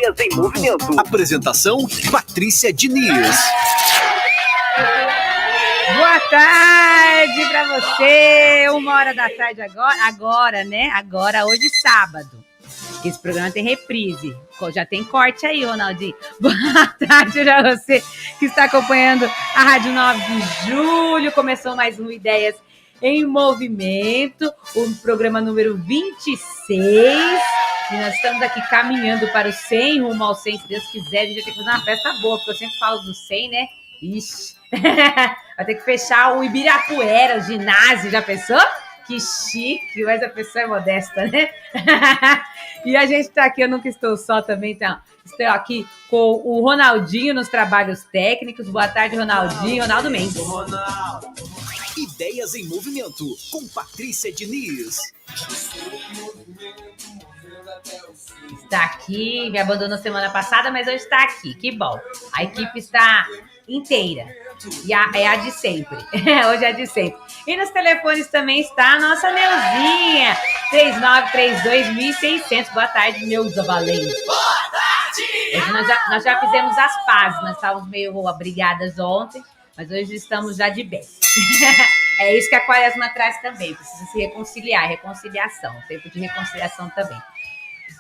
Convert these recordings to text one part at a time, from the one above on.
Ideias em Movimento. Apresentação, Patrícia Diniz. Boa tarde para você, 13h agora, né? Agora, hoje, sábado. Esse programa tem reprise, já tem corte aí, Ronaldinho. Boa tarde para você que está acompanhando a Rádio 9 de Julho. Começou mais um Ideias em Movimento, o programa número 26. E nós estamos aqui caminhando para o 100, rumo ao 100, se Deus quiser. A gente vai ter que fazer uma festa boa, porque eu sempre falo do 100, né? Ixi, vai ter que fechar o Ibirapuera, o ginásio, já pensou? Que chique, mas a pessoa é modesta, né? E a gente tá aqui, eu nunca estou só também, então. Estou aqui com o Ronaldinho nos trabalhos técnicos. Boa tarde, Ronaldinho. Ronaldo Mendes. Ideias em Movimento, com Patrícia Diniz. Está aqui, me abandonou semana passada, mas hoje está aqui, que bom. A equipe está inteira, e é a de sempre, hoje é a de sempre. E nos telefones também está a nossa Neuzinha, 3932-1600. Boa tarde, Neuza Valente. Boa tarde! Hoje nós já fizemos as pazes, nós estávamos meio brigadas ontem, mas hoje estamos já de bem. É isso que a Quaresma traz também, precisa se reconciliar, reconciliação, tempo de reconciliação também.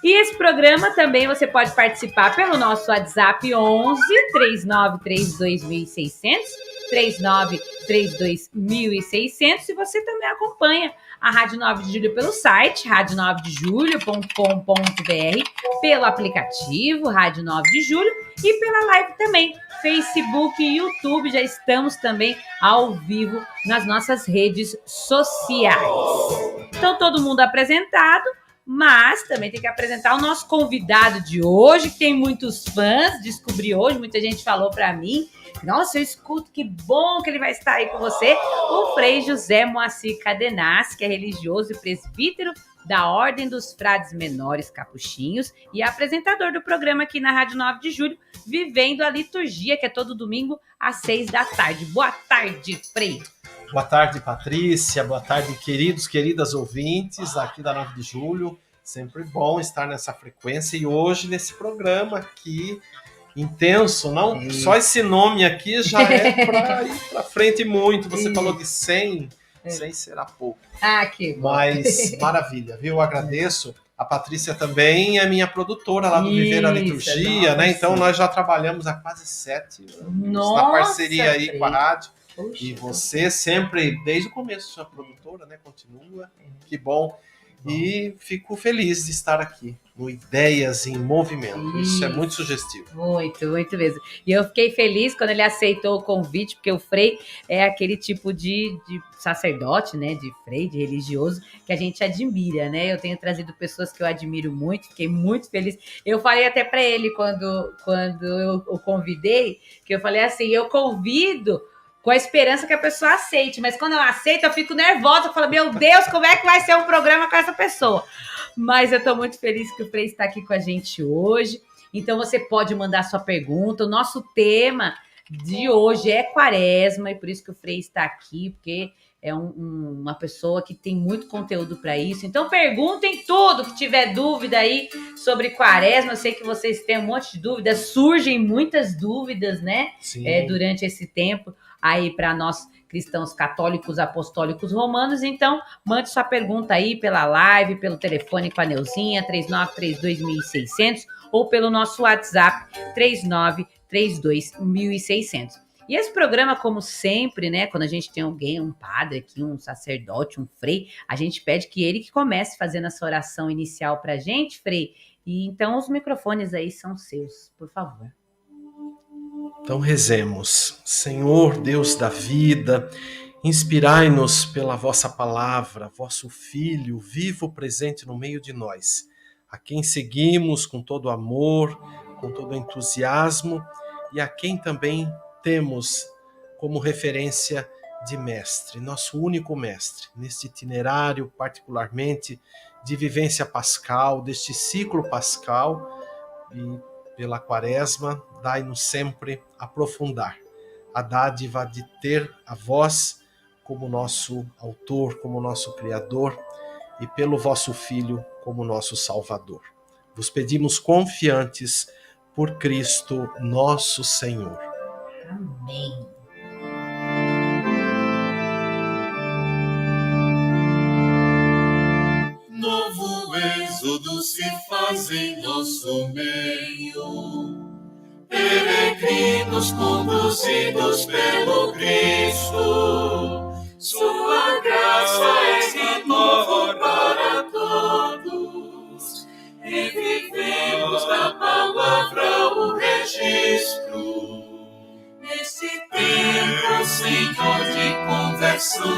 E esse programa também você pode participar pelo nosso WhatsApp 11 3932 1600, 3932 1600, e você também acompanha a Rádio 9 de Julho pelo site radio9dejulho.com.br, pelo aplicativo Rádio 9 de Julho e pela live também, Facebook e YouTube. Já estamos também ao vivo nas nossas redes sociais. Então, todo mundo apresentado, mas também tem que apresentar o nosso convidado de hoje, que tem muitos fãs. Descobri hoje, muita gente falou para mim. Nossa, eu escuto, que bom que ele vai estar aí com você. O Frei José Moacir Cadenassi, que é religioso e presbítero da Ordem dos Frades Menores Capuchinhos e apresentador do programa aqui na Rádio 9 de Julho, Vivendo a Liturgia, que é todo domingo às 6h. Boa tarde, Frei. Boa tarde, Patrícia. Boa tarde, queridas ouvintes aqui da 9 de Julho. Sempre bom estar nessa frequência e hoje nesse programa aqui intenso. Não, só esse nome aqui já é para ir para frente muito. Você falou de 100, 100 será pouco. Ah, que bom. Mas maravilha, viu? Eu agradeço. A Patrícia também é minha produtora lá do Viver a Liturgia, né? Então nós já trabalhamos há quase 7 anos na parceria aí com a rádio. Poxa, e você sempre, desde o começo, sua produtora, né? Continua. Que bom. E fico feliz de estar aqui no Ideias em Movimento. Isso é muito sugestivo. Muito, muito mesmo. E eu fiquei feliz quando ele aceitou o convite, porque o Frei é aquele tipo de sacerdote, né? De Frei, de religioso, que a gente admira, né? Eu tenho trazido pessoas que eu admiro muito, fiquei muito feliz. Eu falei até para ele quando eu o convidei, que eu falei assim, eu convido com a esperança que a pessoa aceite, mas quando ela aceita, eu fico nervosa, eu falo, meu Deus, como é que vai ser um programa com essa pessoa? Mas eu estou muito feliz que o Frei está aqui com a gente hoje, então você pode mandar sua pergunta. O nosso tema de hoje é Quaresma, e por isso que o Frei está aqui, porque é uma pessoa que tem muito conteúdo para isso. Então perguntem tudo que tiver dúvida aí sobre Quaresma. Eu sei que vocês têm um monte de dúvidas, surgem muitas dúvidas, né? Durante esse tempo aí para nós cristãos católicos, apostólicos, romanos. Então mande sua pergunta aí pela live, pelo telefone com a Neuzinha, 3932-1600, ou pelo nosso WhatsApp 3932-1600. E esse programa, como sempre, né, quando a gente tem alguém, um padre aqui, um sacerdote, um frei, a gente pede que ele que comece fazendo essa oração inicial pra gente, Frei. E então os microfones aí são seus, por favor. Então rezemos. Senhor, Deus da vida, inspirai-nos pela vossa palavra, vosso Filho, vivo presente no meio de nós, a quem seguimos com todo amor, com todo entusiasmo, e a quem também temos como referência de mestre, nosso único mestre, neste itinerário particularmente de vivência pascal, deste ciclo pascal, e pela Quaresma, dai-nos sempre aprofundar a dádiva de ter a vós como nosso autor, como nosso criador, e pelo vosso Filho como nosso Salvador. Vos pedimos confiantes por Cristo nosso Senhor. Amém. Novo êxodo se faz em nosso meio, peregrinos conduzidos pelo Cristo. Sua graça é renovo para todos, e vivemos da palavra o registro. Neste tempo, Senhor, de conversão,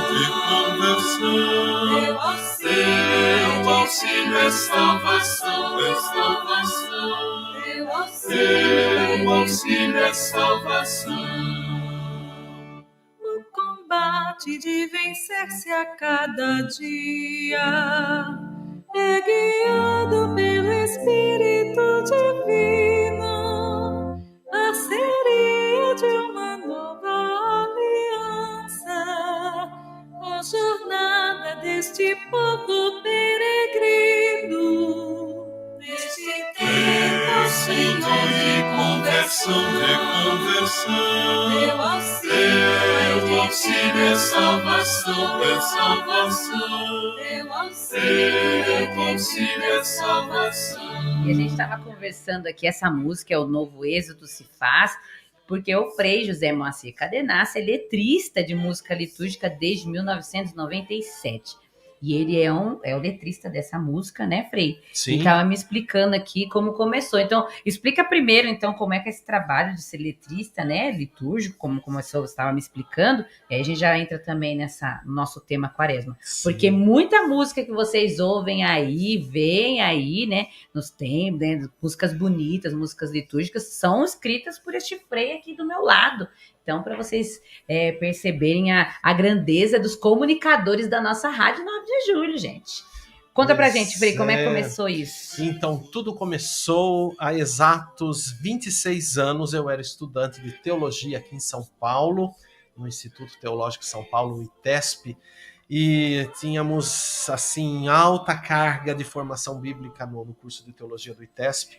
teu auxílio é salvação, teu auxílio é salvação. O combate de vencer-se a cada dia é guiado pelo Espírito Divino, parceria de uma nova aliança, a jornada deste povo peregrino. Neste tempo, Senhor, de conversão, teu auxílio é salvação, teu auxílio é salvação. E a gente estava conversando aqui, essa música é o Novo Êxodo se faz, porque o Frei José Moacir Cadenassi é letrista de música litúrgica desde 1997. E ele é o letrista dessa música, né, Frei? Sim. E estava me explicando aqui como começou. Então, explica primeiro, então, como é que é esse trabalho de ser letrista, né, litúrgico, como começou, você estava me explicando. E aí a gente já entra também no nosso tema Quaresma. Sim. Porque muita música que vocês ouvem aí, veem aí, né, nos tempos, né, músicas bonitas, músicas litúrgicas, são escritas por este Frei aqui do meu lado. Então, para vocês perceberem a grandeza dos comunicadores da nossa rádio 9 de julho, gente. Conta pra gente, Frei, como é que começou isso? Então, tudo começou há exatos 26 anos. Eu era estudante de teologia aqui em São Paulo, no Instituto Teológico de São Paulo, o ITESP, e tínhamos, assim, alta carga de formação bíblica no curso de teologia do ITESP.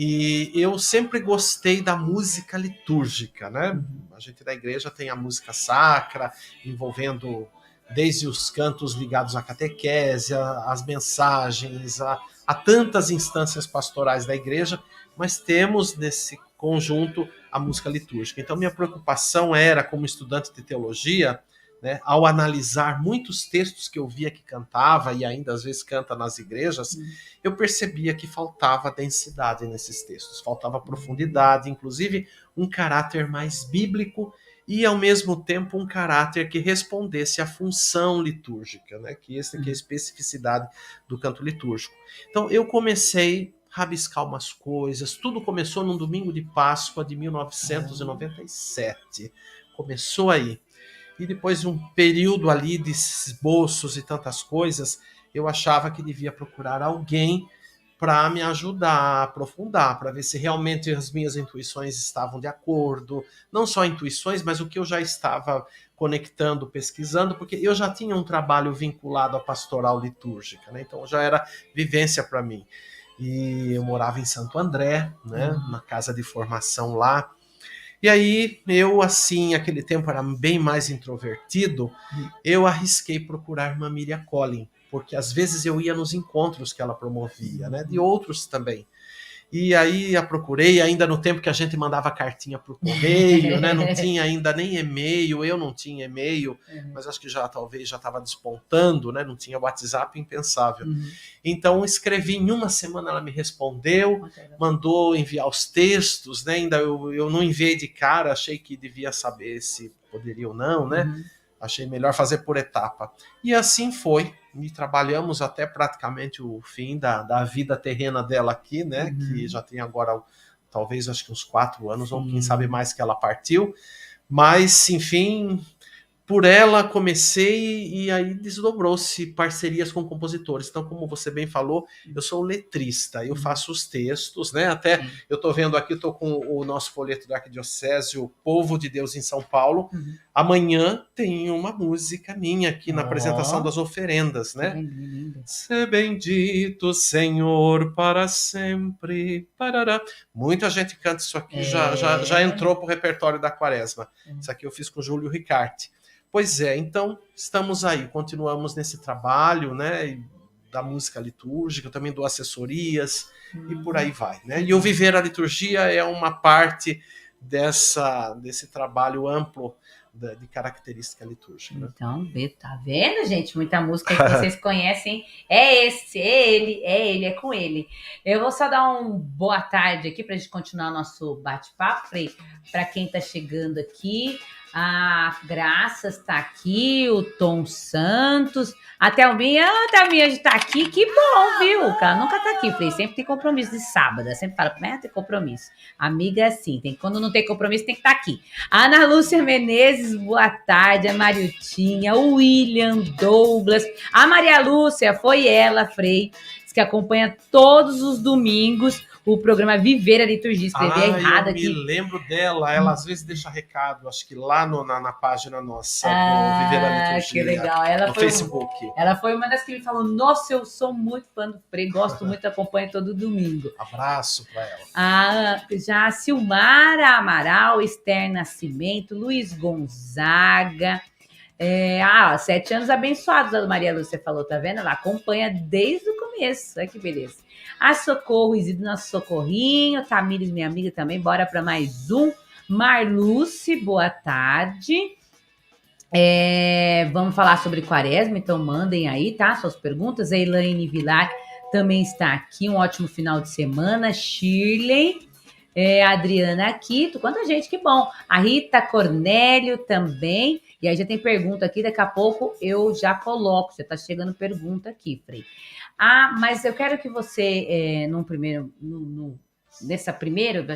E eu sempre gostei da música litúrgica, né? A gente da igreja tem a música sacra, envolvendo desde os cantos ligados à catequese, às mensagens, a tantas instâncias pastorais da igreja, mas temos nesse conjunto a música litúrgica. Então minha preocupação era, como estudante de teologia, né, ao analisar muitos textos que eu via que cantava, e ainda às vezes canta nas igrejas, eu percebia que faltava densidade nesses textos, faltava profundidade, inclusive um caráter mais bíblico e, ao mesmo tempo, um caráter que respondesse à função litúrgica, né, que essa aqui é a especificidade do canto litúrgico. Então eu comecei a rabiscar umas coisas, tudo começou num domingo de Páscoa de 1997, começou aí. E depois de um período ali de esboços e tantas coisas, eu achava que devia procurar alguém para me ajudar a aprofundar, para ver se realmente as minhas intuições estavam de acordo. Não só intuições, mas o que eu já estava conectando, pesquisando, porque eu já tinha um trabalho vinculado à pastoral litúrgica, né? Então já era vivência para mim. E eu morava em Santo André, né? Na casa de formação lá. E aí, eu, assim, aquele tempo era bem mais introvertido, eu arrisquei procurar uma Miriam Collin, porque às vezes eu ia nos encontros que ela promovia, né, de outros também. E aí a procurei, ainda no tempo que a gente mandava cartinha por correio, né? Não tinha ainda nem e-mail, eu não tinha e-mail, mas acho que talvez já estava despontando, né? Não tinha WhatsApp, impensável. Então escrevi, em uma semana ela me respondeu, mandou enviar os textos, né? Ainda eu não enviei de cara, achei que devia saber se poderia ou não, né? Achei melhor fazer por etapa. E assim foi. E trabalhamos até praticamente o fim da vida terrena dela aqui, né? Que já tem agora, talvez, acho que uns 4 anos, ou quem sabe mais que ela partiu. Mas, enfim, por ela comecei e aí desdobrou-se parcerias com compositores. Então, como você bem falou, eu sou letrista, eu faço os textos, né? Até eu estou vendo aqui, estou com o nosso folheto da Arquidiocese, o Povo de Deus em São Paulo. Amanhã tem uma música minha aqui na apresentação das oferendas, né? Sê bendito, Senhor, para sempre. Parará. Muita gente canta isso aqui, já entrou pro repertório da Quaresma. Isso aqui eu fiz com o Júlio Ricarte. Pois é, então estamos aí, continuamos nesse trabalho, né, da música litúrgica, eu também dou assessorias e por aí vai, né? E o Viver a Liturgia é uma parte desse trabalho amplo de característica litúrgica. Né? Então, tá vendo, gente? Muita música que vocês conhecem. É ele, é com ele. Eu vou só dar um boa tarde aqui para a gente continuar nosso bate-papo. Para quem está chegando aqui, a Graças está aqui, o Tom Santos, a Thelminha está aqui, que bom, viu? Ela nunca está aqui, Frei, sempre tem compromisso de sábado, sempre fala, tem compromisso. Amiga, assim, quando não tem compromisso tem que estar aqui. A Ana Lúcia Menezes, boa tarde, a Mariutinha, o William Douglas, a Maria Lúcia, foi ela, Frei, que acompanha todos os domingos o programa Viver a Liturgia. Escrevi errado aqui. Eu me lembro dela, ela às vezes deixa recado, acho que lá na página nossa do Viver a Liturgia. Que legal. Ela no foi Facebook. Ela foi uma das que me falou, nossa, eu sou muito fã do Frei, gosto muito, acompanho todo domingo. Abraço para ela. Já a Silmara Amaral, Esther Nascimento, Luiz Gonzaga, 7 anos abençoados, a Maria Lúcia falou, tá vendo? Ela acompanha desde o começo, olha que beleza. A Socorro, Isidro, nosso socorrinho, Tamires, minha amiga também, bora para mais um. Marluce, boa tarde. Vamos falar sobre Quaresma, então mandem aí, tá? Suas perguntas. A Elaine Vilar também está aqui, um ótimo final de semana. Shirley, a Adriana aqui, quanta gente, que bom. A Rita Cornélio também. E aí já tem pergunta aqui, daqui a pouco eu já coloco. Já tá chegando pergunta aqui, Frei. Mas eu quero que você,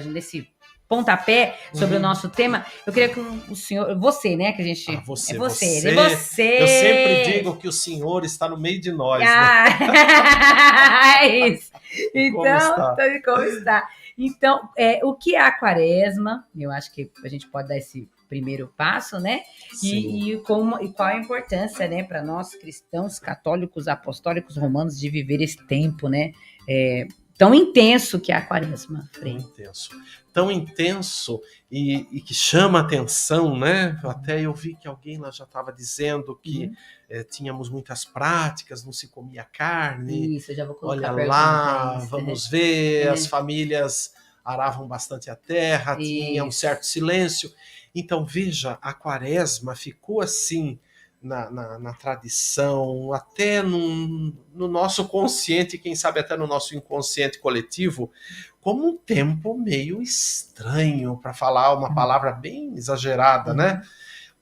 nesse pontapé sobre o nosso tema, eu queria que o senhor, você, né, que a gente... Você. Eu sempre digo que o senhor está no meio de nós, né? É isso. Então, como está? Então, o que é a Quaresma? Eu acho que a gente pode dar esse primeiro passo, né? E qual a importância, né, para nós cristãos, católicos, apostólicos, romanos, de viver esse tempo, né? Tão intenso que é a Quaresma, Frei. Tão intenso e que chama atenção, né? Até eu vi que alguém lá já estava dizendo que tínhamos muitas práticas, não se comia carne. Isso, eu já vou colocar. Olha lá, vamos ver, as famílias aravam bastante a terra, tinha um certo silêncio. Então, veja, a Quaresma ficou assim na tradição, até no nosso consciente, quem sabe até no nosso inconsciente coletivo, como um tempo meio estranho, para falar uma palavra bem exagerada, né?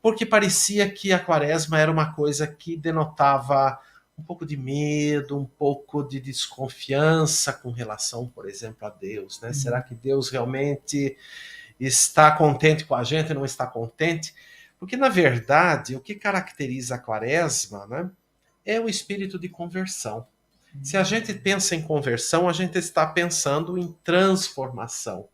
Porque parecia que a Quaresma era uma coisa que denotava um pouco de medo, um pouco de desconfiança com relação, por exemplo, a Deus, né? Será que Deus realmente está contente com a gente, não está contente? Porque, na verdade, o que caracteriza a Quaresma, né, é o espírito de conversão. Se a gente pensa em conversão, a gente está pensando em transformação,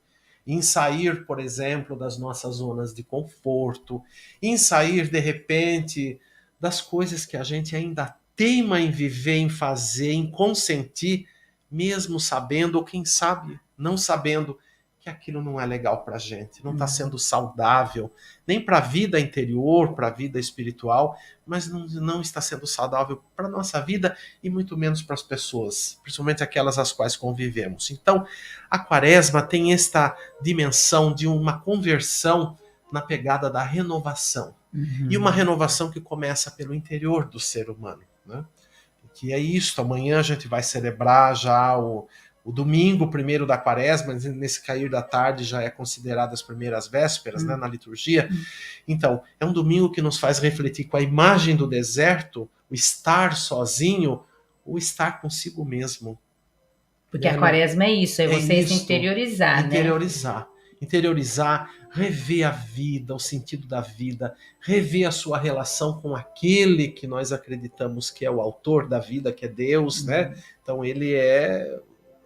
em sair, por exemplo, das nossas zonas de conforto, em sair, de repente, das coisas que a gente ainda teima em viver, em fazer, em consentir, mesmo sabendo, ou quem sabe, não sabendo, que aquilo não é legal para a gente, não está sendo saudável, nem para a vida interior, para a vida espiritual, mas não está sendo saudável para a nossa vida e muito menos para as pessoas, principalmente aquelas às quais convivemos. Então, a Quaresma tem esta dimensão de uma conversão na pegada da renovação. E uma renovação que começa pelo interior do ser humano, né? Que é isso, amanhã a gente vai celebrar já o domingo primeiro da Quaresma, nesse cair da tarde já é considerado as primeiras vésperas, né, na liturgia. Então, é um domingo que nos faz refletir com a imagem do deserto, o estar sozinho, o estar consigo mesmo. Porque a Quaresma é isso, é você se interiorizar, né? Interiorizar. interiorizar, rever a vida, o sentido da vida, rever a sua relação com aquele que nós acreditamos que é o autor da vida, que é Deus, né? Então ele é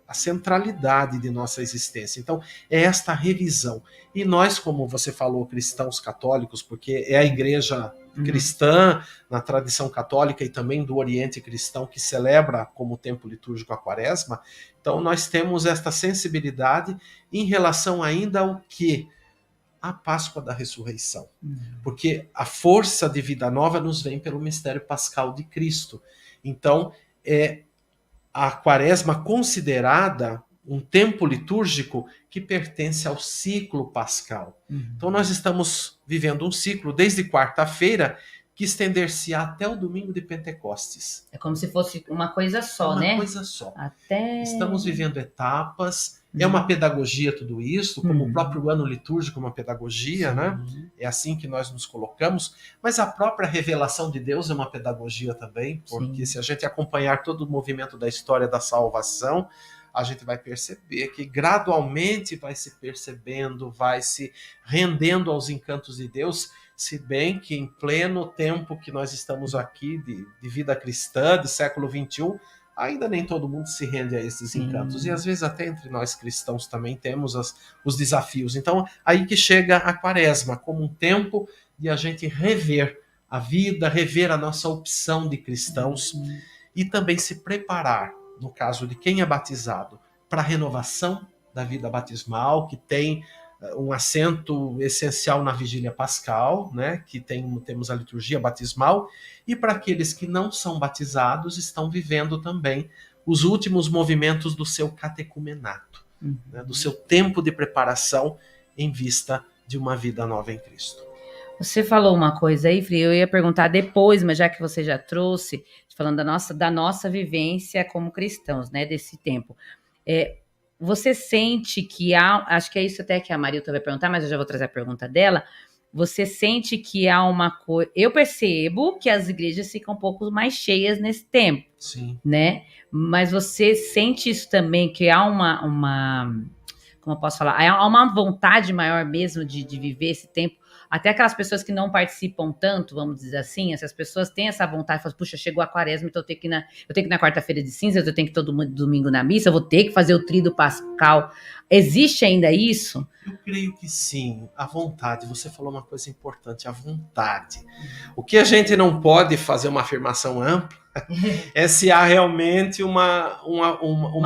a centralidade de nossa existência. Então é esta revisão. E nós, como você falou, cristãos católicos, porque é a igreja cristã, na tradição católica e também do Oriente cristão, que celebra como tempo litúrgico a Quaresma, então nós temos esta sensibilidade em relação ainda ao que? A Páscoa da ressurreição. Porque a força de vida nova nos vem pelo mistério pascal de Cristo. Então, é a Quaresma considerada um tempo litúrgico que pertence ao ciclo pascal. Então nós estamos vivendo um ciclo desde quarta-feira que estender-se até o domingo de Pentecostes. É como se fosse uma coisa só, uma né? coisa só. Até... Estamos vivendo etapas, é uma pedagogia tudo isso, como o próprio ano litúrgico é uma pedagogia, né? É assim que nós nos colocamos, mas a própria revelação de Deus é uma pedagogia também, porque se a gente acompanhar todo o movimento da história da salvação, a gente vai perceber que gradualmente vai se percebendo, vai se rendendo aos encantos de Deus, se bem que em pleno tempo que nós estamos aqui de vida cristã, de século XXI, ainda nem todo mundo se rende a esses encantos. E às vezes até entre nós cristãos também temos os desafios. Então aí que chega a Quaresma, como um tempo de a gente rever a vida, rever a nossa opção de cristãos e também se preparar, no caso de quem é batizado, para a renovação da vida batismal, que tem um assento essencial na vigília pascal, né, que temos a liturgia batismal, e para aqueles que não são batizados, estão vivendo também os últimos movimentos do seu catecumenato, né, do seu tempo de preparação em vista de uma vida nova em Cristo. Você falou uma coisa aí, Fri, eu ia perguntar depois, mas já que você já trouxe, falando da nossa vivência como cristãos, né, desse tempo. Você sente que há, acho que é isso até que a Marilta vai perguntar, mas eu já vou trazer a pergunta dela. Você sente que há uma coisa... Eu percebo que as igrejas ficam um pouco mais cheias nesse tempo. Sim. Né? Mas você sente isso também, que há uma como eu posso falar? Há uma vontade maior mesmo de viver esse tempo. Até aquelas pessoas que não participam tanto, vamos dizer assim, essas pessoas têm essa vontade, falam, puxa, chegou a Quaresma, então eu tenho que ir na quarta-feira de cinzas, eu tenho que ir todo domingo na missa, eu vou ter que fazer o tríduo pascal. Existe ainda isso? Eu creio que sim, a vontade. Você falou uma coisa importante, a vontade. O que a gente não pode fazer uma afirmação ampla é se há realmente uma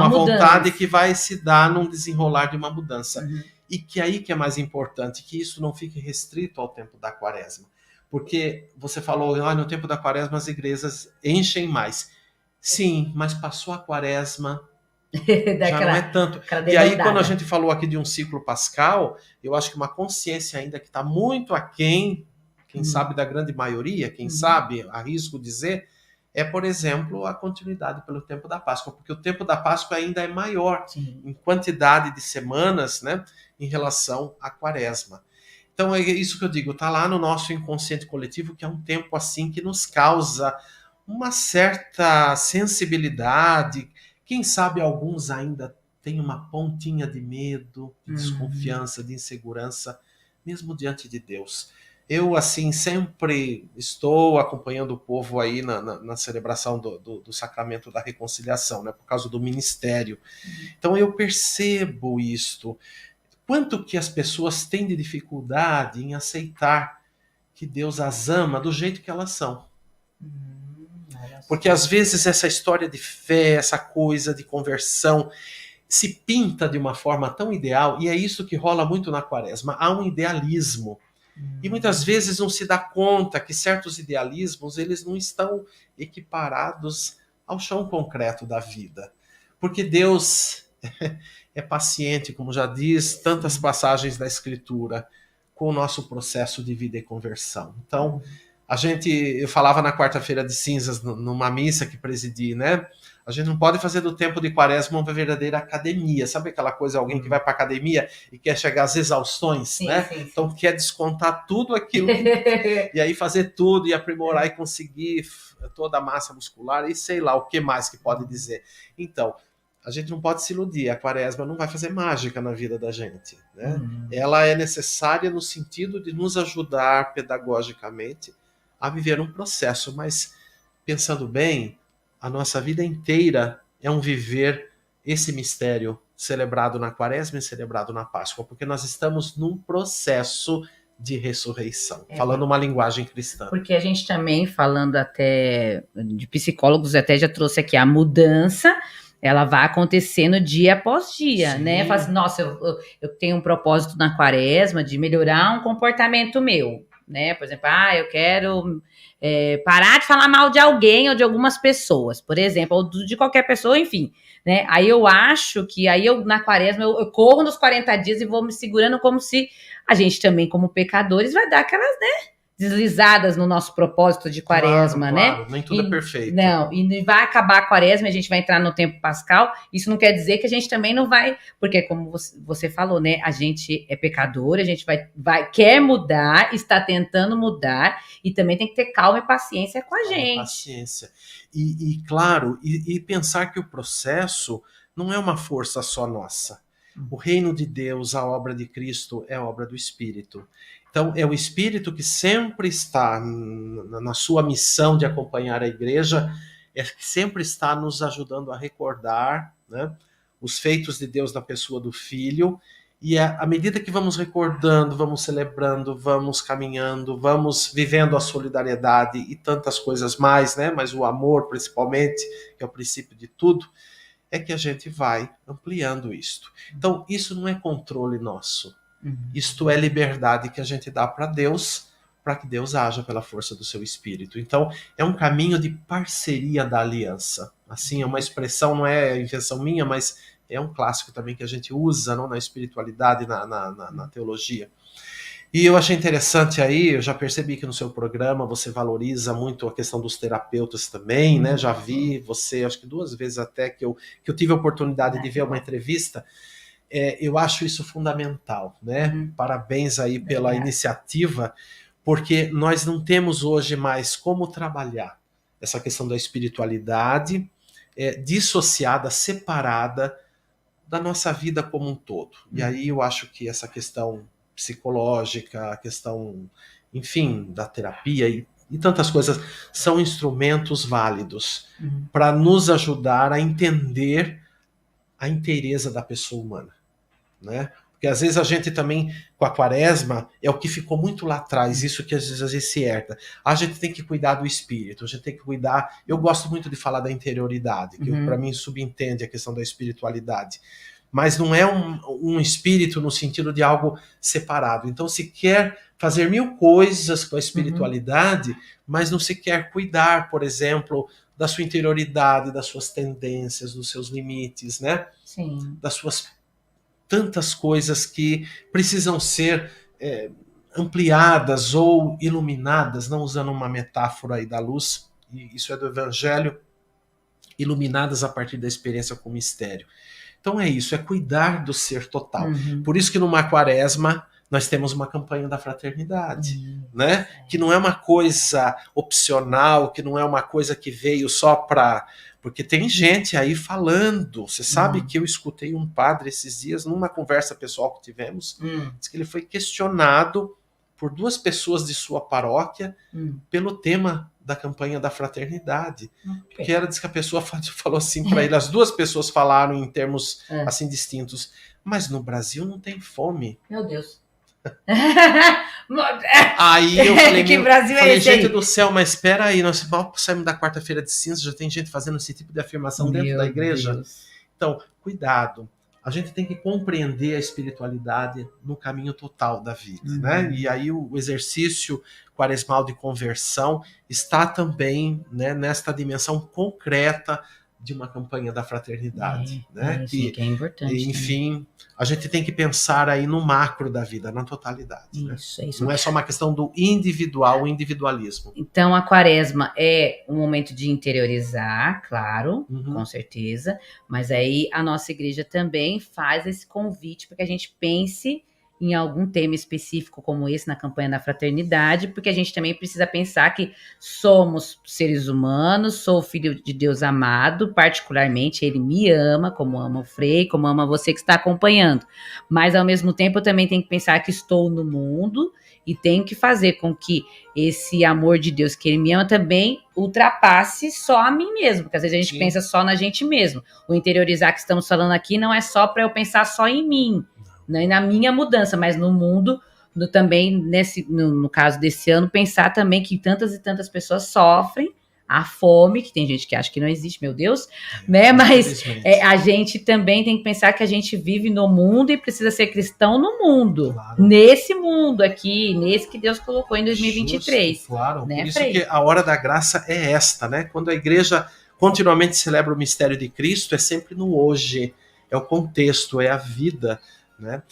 vontade que vai se dar num desenrolar de uma mudança. E que aí que é mais importante, que isso não fique restrito ao tempo da Quaresma. Porque você falou, no tempo da Quaresma as igrejas enchem mais. Sim, mas passou a Quaresma, já não é tanto. E aí quando a gente falou aqui de um ciclo pascal, eu acho que uma consciência ainda que está muito aquém, quem sabe da grande maioria, quem sabe, arrisco dizer, é, por exemplo, a continuidade pelo tempo da Páscoa, porque o tempo da Páscoa ainda é maior em quantidade de semanas, né, em relação à Quaresma. Então é isso que eu digo, está lá no nosso inconsciente coletivo, que é um tempo assim que nos causa uma certa sensibilidade. Quem sabe alguns ainda têm uma pontinha de medo, de desconfiança, de insegurança, mesmo diante de Deus. Eu, assim, sempre estou acompanhando o povo aí na celebração do sacramento da reconciliação, né, por causa do ministério. Então eu percebo isto. Quanto que as pessoas têm de dificuldade em aceitar que Deus as ama do jeito que elas são. Porque às vezes essa história de fé, essa coisa de conversão, se pinta de uma forma tão ideal, e é isso que rola muito na Quaresma. Há um idealismo. E muitas vezes não se dá conta que certos idealismos eles não estão equiparados ao chão concreto da vida. Porque Deus é paciente, como já diz tantas passagens da Escritura, com o nosso processo de vida e conversão. Então, eu falava na quarta-feira de cinzas, numa missa que presidi, né? A gente não pode fazer do tempo de Quaresma uma verdadeira academia. Sabe aquela coisa, alguém que vai para academia e quer chegar às exaustões, sim, né? Sim. Então quer descontar tudo aquilo e aí fazer tudo e aprimorar e conseguir toda a massa muscular e sei lá o que mais que pode dizer. Então, a gente não pode se iludir, a quaresma não vai fazer mágica na vida da gente, né? Uhum. Ela é necessária no sentido de nos ajudar pedagogicamente a viver um processo, mas pensando bem, a nossa vida inteira é um viver esse mistério celebrado na quaresma e celebrado na Páscoa, porque nós estamos num processo de ressurreição, falando uma linguagem cristã. Porque a gente também, falando até de psicólogos, até já trouxe aqui, a mudança, ela vai acontecendo dia após dia, Sim. né? Fala assim, nossa, eu tenho um propósito na quaresma de melhorar um comportamento meu, né? Por exemplo, eu quero parar de falar mal de alguém ou de algumas pessoas, por exemplo, ou de qualquer pessoa, enfim, né? Aí eu acho que na quaresma, eu corro nos 40 dias e vou me segurando como se a gente também, como pecadores, vai dar aquelas, né, deslizadas no nosso propósito de quaresma, claro, né? Nem tudo é perfeito. Não, e vai acabar a quaresma, a gente vai entrar no tempo pascal. Isso não quer dizer que a gente também não vai, porque como você falou, né? A gente é pecador, a gente quer mudar, está tentando mudar, e também tem que ter calma e paciência com a gente. Paciência. E claro, e pensar que o processo não é uma força só nossa. O reino de Deus, a obra de Cristo, é a obra do Espírito. Então, é o Espírito que sempre está na sua missão de acompanhar a igreja, que sempre está nos ajudando a recordar, né, os feitos de Deus na pessoa do Filho, e à medida que vamos recordando, vamos celebrando, vamos caminhando, vamos vivendo a solidariedade e tantas coisas mais, né, mas o amor principalmente, que é o princípio de tudo, é que a gente vai ampliando isto. Então, isso não é controle nosso. Isto é liberdade que a gente dá para Deus, para que Deus haja pela força do seu Espírito. Então, é um caminho de parceria da aliança. Assim, é uma expressão, não é invenção minha, mas é um clássico também que a gente usa, não, na espiritualidade, na teologia. E eu achei interessante aí, eu já percebi que no seu programa você valoriza muito a questão dos terapeutas também, né? Já vi você, acho que 2 vezes até que eu tive a oportunidade de ver uma entrevista. Eu acho isso fundamental, né? Parabéns aí pela iniciativa, porque nós não temos hoje mais como trabalhar essa questão da espiritualidade dissociada, separada da nossa vida como um todo. E aí eu acho que essa questão psicológica, a questão, enfim, da terapia e tantas coisas são instrumentos válidos para nos ajudar a entender a inteireza da pessoa humana, né? Porque às vezes a gente também, com a quaresma, é o que ficou muito lá atrás, isso que às vezes se herda. A gente tem que cuidar do espírito, a gente tem que cuidar... Eu gosto muito de falar da interioridade, que para mim subentende a questão da espiritualidade. Mas não é um espírito no sentido de algo separado. Então se quer fazer 1000 coisas com a espiritualidade, mas não se quer cuidar, por exemplo, da sua interioridade, das suas tendências, dos seus limites, né? Sim. Das suas tantas coisas que precisam ser ampliadas ou iluminadas, não usando uma metáfora aí da luz, e isso é do Evangelho, iluminadas a partir da experiência com o mistério. Então é isso, é cuidar do ser total. Por isso que numa quaresma nós temos uma campanha da fraternidade, né? Que não é uma coisa opcional, que não é uma coisa que veio só para... Porque tem gente aí falando. Você sabe que eu escutei um padre esses dias, numa conversa pessoal que tivemos, diz que ele foi questionado por 2 pessoas de sua paróquia pelo tema da campanha da fraternidade. Porque ela diz que a pessoa falou assim para ele, as 2 pessoas falaram em termos assim distintos, mas no Brasil não tem fome. Meu Deus. Aí eu falei, que Brasil é esse gente aí? do céu, mas espera aí, nós mal saímos da quarta-feira de cinza, já tem gente fazendo esse tipo de afirmação dentro da igreja. Deus. Então, cuidado. A gente tem que compreender a espiritualidade no caminho total da vida, né? E aí o exercício quaresmal de conversão está também, né, nesta dimensão concreta de uma campanha da fraternidade, né? Que é importante. Enfim, a gente tem que pensar aí no macro da vida, na totalidade. Isso, né? é isso. Não é só uma questão do individual, o individualismo. Então, a quaresma é um momento de interiorizar, claro, com certeza, mas aí a nossa igreja também faz esse convite para que a gente pense em algum tema específico como esse na campanha da fraternidade, porque a gente também precisa pensar que somos seres humanos, sou filho de Deus amado, particularmente ele me ama, como ama o Frei, como ama você que está acompanhando, mas ao mesmo tempo eu também tenho que pensar que estou no mundo e tenho que fazer com que esse amor de Deus que ele me ama também ultrapasse só a mim mesmo, porque às vezes a gente pensa só na gente mesmo. O interiorizar que estamos falando aqui não é só para eu pensar só em mim, né, na minha mudança, mas no mundo, também no caso desse ano, pensar também que tantas e tantas pessoas sofrem a fome, que tem gente que acha que não existe, meu Deus, né? Mas a gente também tem que pensar que a gente vive no mundo e precisa ser cristão no mundo, claro. Nesse mundo aqui, nesse que Deus colocou em 2023. Justo, claro, né, por isso Frei? Que a hora da graça é esta, né? Quando a igreja continuamente celebra o mistério de Cristo, é sempre no hoje, é o contexto, é a vida, né?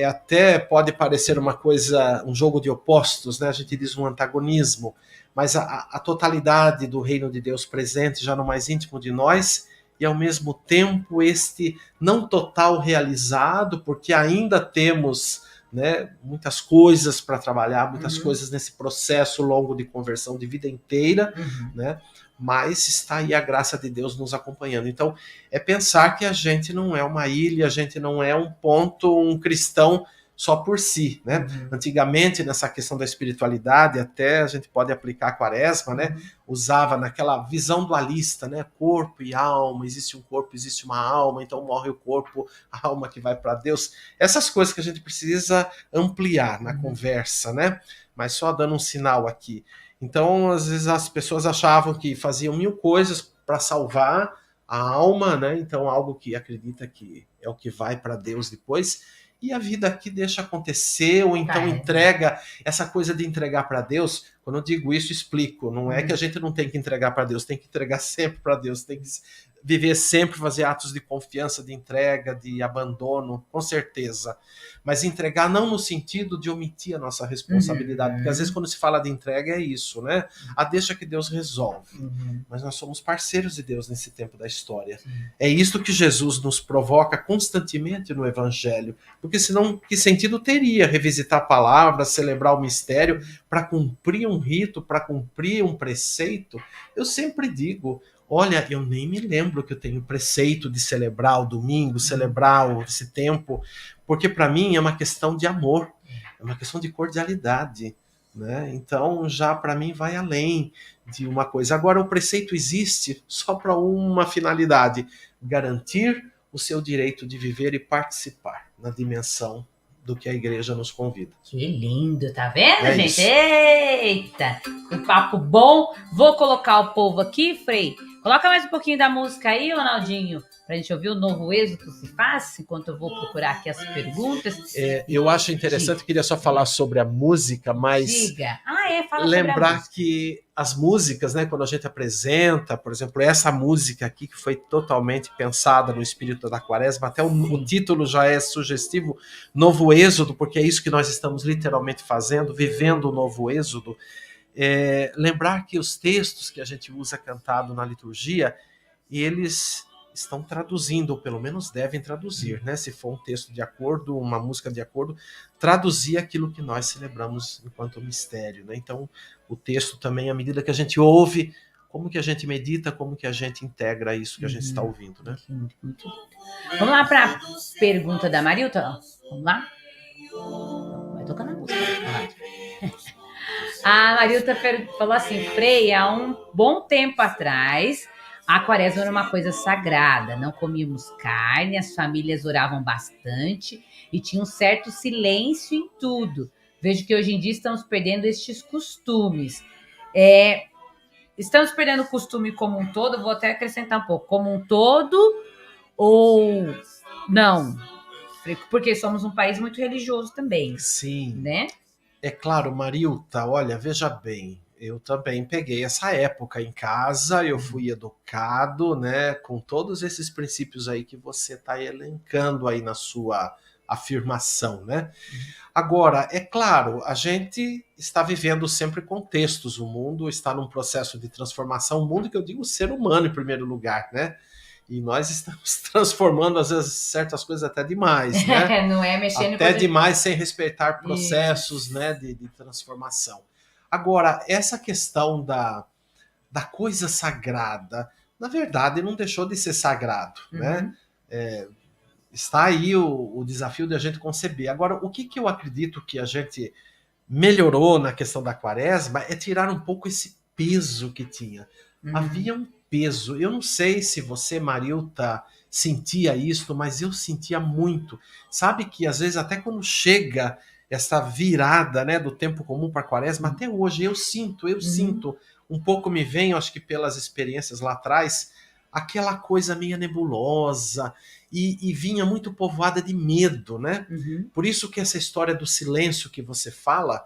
Até pode parecer uma coisa, um jogo de opostos, né? A gente diz um antagonismo, mas a totalidade do reino de Deus presente já no mais íntimo de nós, e ao mesmo tempo este não total realizado, porque ainda temos, né, muitas coisas para trabalhar, muitas coisas nesse processo longo de conversão de vida inteira, né? Mas está aí a graça de Deus nos acompanhando. Então, é pensar que a gente não é uma ilha, a gente não é um ponto, um cristão só por si, né? Antigamente, nessa questão da espiritualidade, até a gente pode aplicar a quaresma, né? Usava naquela visão dualista, né? Corpo e alma, existe um corpo, existe uma alma, então morre o corpo, a alma que vai para Deus. Essas coisas que a gente precisa ampliar na conversa, né? Mas só dando um sinal aqui. Então, às vezes as pessoas achavam que faziam 1000 coisas para salvar a alma, né? Então, algo que acredita que é o que vai para Deus depois, e a vida aqui deixa acontecer, ou então entrega, essa coisa de entregar para Deus. Quando eu digo isso, explico, não é que a gente não tem que entregar para Deus, tem que entregar sempre para Deus, tem que viver sempre, fazer atos de confiança, de entrega, de abandono, com certeza. Mas entregar não no sentido de omitir a nossa responsabilidade, porque às vezes quando se fala de entrega é isso, né? Deixa que Deus resolve. Mas nós somos parceiros de Deus nesse tempo da história. É isso que Jesus nos provoca constantemente no Evangelho, porque senão que sentido teria revisitar a palavra, celebrar o mistério, para cumprir um rito, para cumprir um preceito? Eu sempre digo, olha, eu nem me lembro que eu tenho preceito de celebrar o domingo, celebrar esse tempo, porque para mim é uma questão de amor, é uma questão de cordialidade, né? Então já para mim vai além de uma coisa. Agora o preceito existe só para uma finalidade: garantir o seu direito de viver e participar na dimensão do que a igreja nos convida. Que lindo, tá vendo, gente? Isso. Eita, um papo bom. Vou colocar o povo aqui, Frei. Coloca mais um pouquinho da música aí, Ronaldinho, pra gente ouvir o novo êxodo se faz, enquanto eu vou procurar aqui as perguntas. Eu acho interessante, queria só falar sobre a música, mas diga. Fala lembrar que as músicas, né, quando a gente apresenta, por exemplo, essa música aqui que foi totalmente pensada no espírito da quaresma, até o título já é sugestivo, Novo Êxodo, porque é isso que nós estamos literalmente fazendo, vivendo o novo êxodo. Lembrar que os textos que a gente usa cantado na liturgia, eles estão traduzindo, ou pelo menos devem traduzir, né? Se for um texto de acordo, uma música de acordo, traduzir aquilo que nós celebramos enquanto mistério, né? Então, o texto também, à medida que a gente ouve, como que a gente medita, como que a gente integra isso que a gente está ouvindo, né? Muito lindo. Vamos lá para a pergunta da Marilton? Vamos lá? Vai tocando a música. A Marilton falou assim, Frei, há um bom tempo atrás, a quaresma era uma coisa sagrada, não comíamos carne, as famílias oravam bastante e tinha um certo silêncio em tudo. Vejo que hoje em dia estamos perdendo estes costumes. Estamos perdendo o costume como um todo, vou até acrescentar um pouco, como um todo ou não? Porque somos um país muito religioso também. Sim. Né? É claro, Marilta, olha, veja bem, eu também peguei essa época em casa, eu fui educado, né, com todos esses princípios aí que você está elencando aí na sua afirmação, né? Agora, é claro, a gente está vivendo sempre contextos, o mundo está num processo de transformação, o mundo que eu digo ser humano em primeiro lugar, né? E nós estamos transformando, às vezes, certas coisas até demais, né? Não é mexendo Até com demais sem respeitar processos, né, de transformação. Agora, essa questão da coisa sagrada, na verdade, não deixou de ser sagrado, né? Está aí o desafio de a gente conceber. Agora, o que eu acredito que a gente melhorou na questão da quaresma é tirar um pouco esse peso que tinha. Havia um peso. Eu não sei se você, Marilta, sentia isso, mas eu sentia muito. Sabe que às vezes até quando chega essa virada, né, do tempo comum para a quaresma, até hoje eu sinto, um pouco me vem, acho que pelas experiências lá atrás, aquela coisa meio nebulosa e vinha muito povoada de medo, né? Por isso que essa história do silêncio que você fala,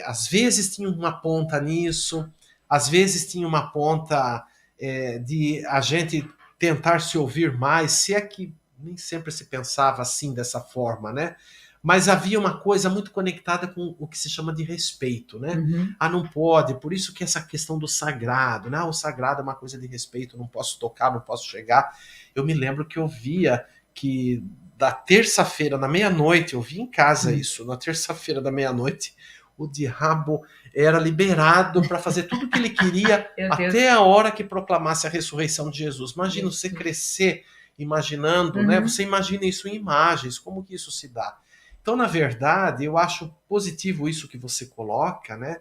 às vezes tinha uma ponta nisso, às vezes tinha uma ponta de a gente tentar se ouvir mais, se é que nem sempre se pensava assim, dessa forma, né? Mas havia uma coisa muito conectada com o que se chama de respeito, né? Ah, não pode, por isso que essa questão do sagrado, né? O sagrado é uma coisa de respeito, não posso tocar, não posso chegar. Eu me lembro que eu via que da terça-feira, na meia-noite, eu vi em casa isso, na terça-feira da meia-noite, o diabo era liberado para fazer tudo o que ele queria até a hora que proclamasse a ressurreição de Jesus. Imagina você crescer imaginando, né? Você imagina isso em imagens, como que isso se dá? Então, na verdade, eu acho positivo isso que você coloca, né?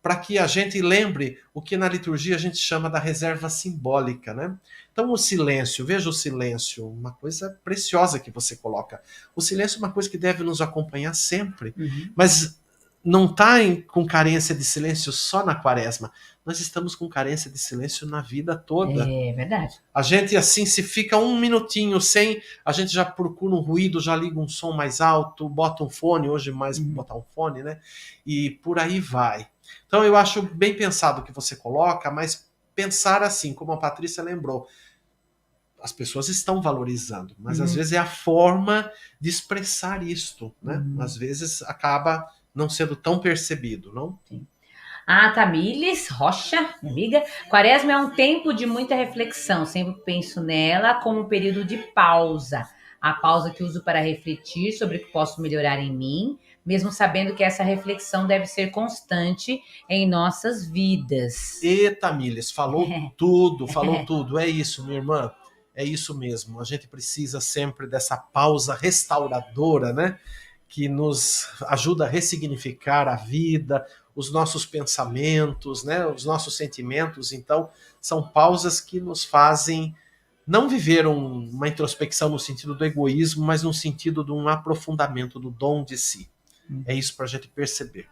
Para que a gente lembre o que na liturgia a gente chama da reserva simbólica, né? Então, o silêncio, veja o silêncio, uma coisa preciosa que você coloca. O silêncio é uma coisa que deve nos acompanhar sempre, mas não está com carência de silêncio só na quaresma. Nós estamos com carência de silêncio na vida toda. É verdade. A gente, assim, se fica um minutinho sem, a gente já procura um ruído, já liga um som mais alto, bota um fone, hoje mais botar um fone, né? E por aí vai. Então eu acho bem pensado o que você coloca, mas pensar assim, como a Patrícia lembrou, as pessoas estão valorizando, mas às vezes é a forma de expressar isto, né? Às vezes acaba não sendo tão percebido, não? Sim. A Tamires Rocha, minha amiga, quaresma é um tempo de muita reflexão, sempre penso nela como um período de pausa, a pausa que uso para refletir sobre o que posso melhorar em mim, mesmo sabendo que essa reflexão deve ser constante em nossas vidas. Eita, Miles, falou tudo, é isso, minha irmã, é isso mesmo, a gente precisa sempre dessa pausa restauradora, né? Que nos ajuda a ressignificar a vida, os nossos pensamentos, né, os nossos sentimentos. Então, são pausas que nos fazem não viver uma introspecção no sentido do egoísmo, mas no sentido de um aprofundamento do dom de si. É isso para a gente perceber.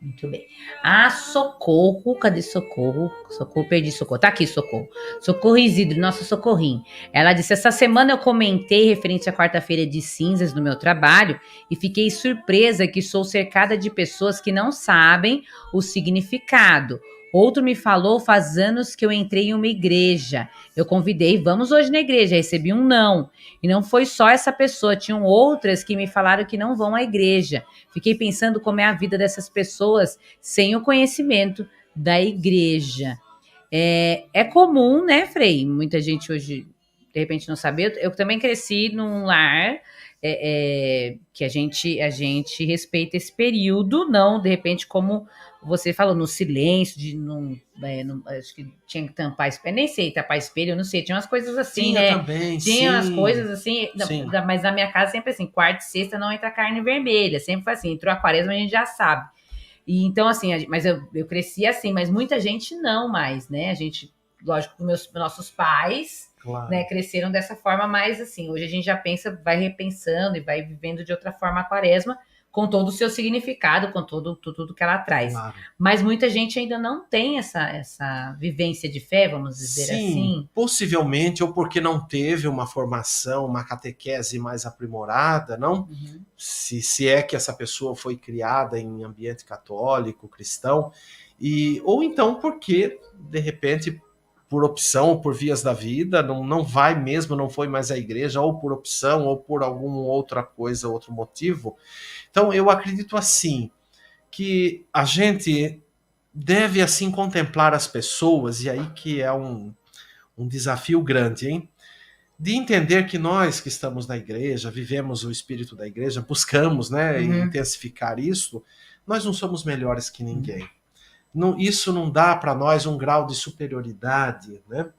Muito bem. Ah, Socorro, cadê Socorro? Socorro, perdi Socorro. Tá aqui, Socorro. Socorro Isidro, nossa Socorrinho. Ela disse, essa semana eu comentei referente à quarta-feira de cinzas no meu trabalho e fiquei surpresa que sou cercada de pessoas que não sabem o significado. Outro me falou, faz anos que eu entrei em uma igreja. Eu convidei, vamos hoje na igreja, recebi um não. E não foi só essa pessoa, tinham outras que me falaram que não vão à igreja. Fiquei pensando como é a vida dessas pessoas sem o conhecimento da igreja. É comum, né, Frei? Muita gente hoje, de repente, não sabe. Eu também cresci num lar que a gente respeita esse período, não, de repente, como você falou, no silêncio, acho que tinha que tampar espelho, nem sei, tapar espelho, eu não sei, tinha umas coisas assim, tinha, né? Também, tinha umas sim. coisas assim, Sim. Mas na minha casa sempre assim, quarta e sexta não entra carne vermelha, sempre foi assim, entrou a quaresma a gente já sabe. E então assim, mas eu cresci assim, mas muita gente não mais, né? A gente, lógico, nossos pais, Claro. Né, cresceram dessa forma, mas assim, hoje a gente já pensa, vai repensando e vai vivendo de outra forma a quaresma, com todo o seu significado, com tudo que ela traz. Claro. Mas muita gente ainda não tem essa vivência de fé, vamos dizer assim. Possivelmente, ou porque não teve uma formação, uma catequese mais aprimorada, não? Se é que essa pessoa foi criada em ambiente católico, cristão, ou então porque, de repente, por opção ou por vias da vida, não vai mesmo, não foi mais à igreja, ou por opção, ou por alguma outra coisa, outro motivo. Então, eu acredito assim, que a gente deve assim contemplar as pessoas, e aí que é um um desafio grande, hein? De entender que nós que estamos na igreja, vivemos o espírito da igreja, buscamos, né, intensificar isso, nós não somos melhores que ninguém. Não, isso não dá para nós um grau de superioridade, né?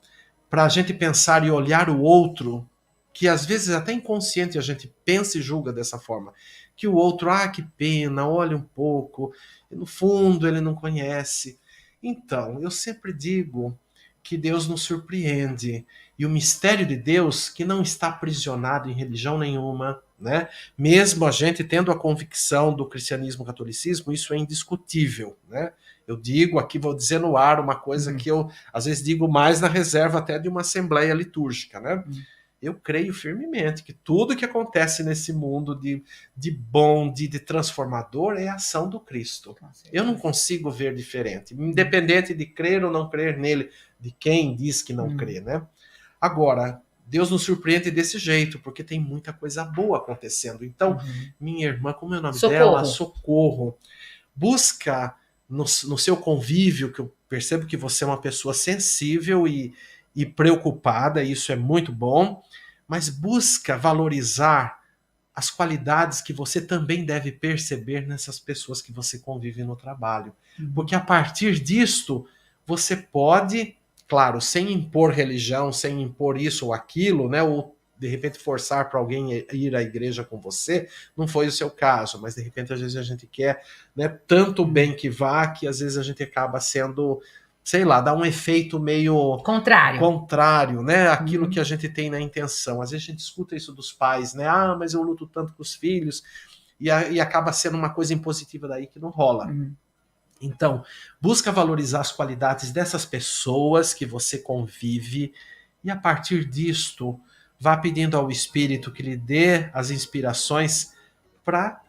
Para a gente pensar e olhar o outro, que às vezes até inconsciente a gente pensa e julga dessa forma, que o outro, que pena, olha um pouco, no fundo ele não conhece. Então, eu sempre digo que Deus nos surpreende, e o mistério de Deus que não está aprisionado em religião nenhuma, né? Mesmo a gente tendo a convicção do cristianismo e catolicismo, isso é indiscutível, né? Eu digo aqui, vou dizer no ar uma coisa que eu às vezes digo mais na reserva até de uma assembleia litúrgica, né? Eu creio firmemente que tudo que acontece nesse mundo de bom, de transformador, é a ação do Cristo. Eu não consigo ver diferente, independente de crer ou não crer nele, de quem diz que não crê, né? Agora, Deus nos surpreende desse jeito, porque tem muita coisa boa acontecendo. Então, minha irmã, como é o nome dela? Socorro. Busca no seu convívio, que eu percebo que você é uma pessoa sensível e preocupada, isso é muito bom, mas busca valorizar as qualidades que você também deve perceber nessas pessoas que você convive no trabalho. Porque a partir disto, você pode, claro, sem impor religião, sem impor isso ou aquilo, né, ou de repente forçar para alguém ir à igreja com você, não foi o seu caso, mas de repente às vezes a gente quer, né, tanto bem que vá, que às vezes a gente acaba sendo, sei lá, dá um efeito meio contrário, né? Aquilo que a gente tem na intenção. Às vezes a gente escuta isso dos pais, né? Mas eu luto tanto com os filhos, e acaba sendo uma coisa impositiva daí que não rola. Então, busca valorizar as qualidades dessas pessoas que você convive, e a partir disto, vá pedindo ao Espírito que lhe dê as inspirações para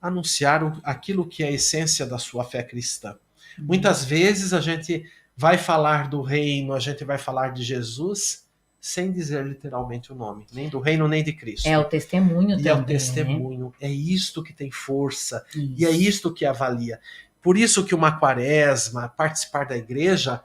anunciar aquilo que é a essência da sua fé cristã. Muitas vezes a gente vai falar do reino, a gente vai falar de Jesus sem dizer literalmente o nome, nem do reino nem de Cristo. É o testemunho também. É o testemunho, né? É isto que tem força, e é isto que avalia. Por isso que uma quaresma, participar da igreja,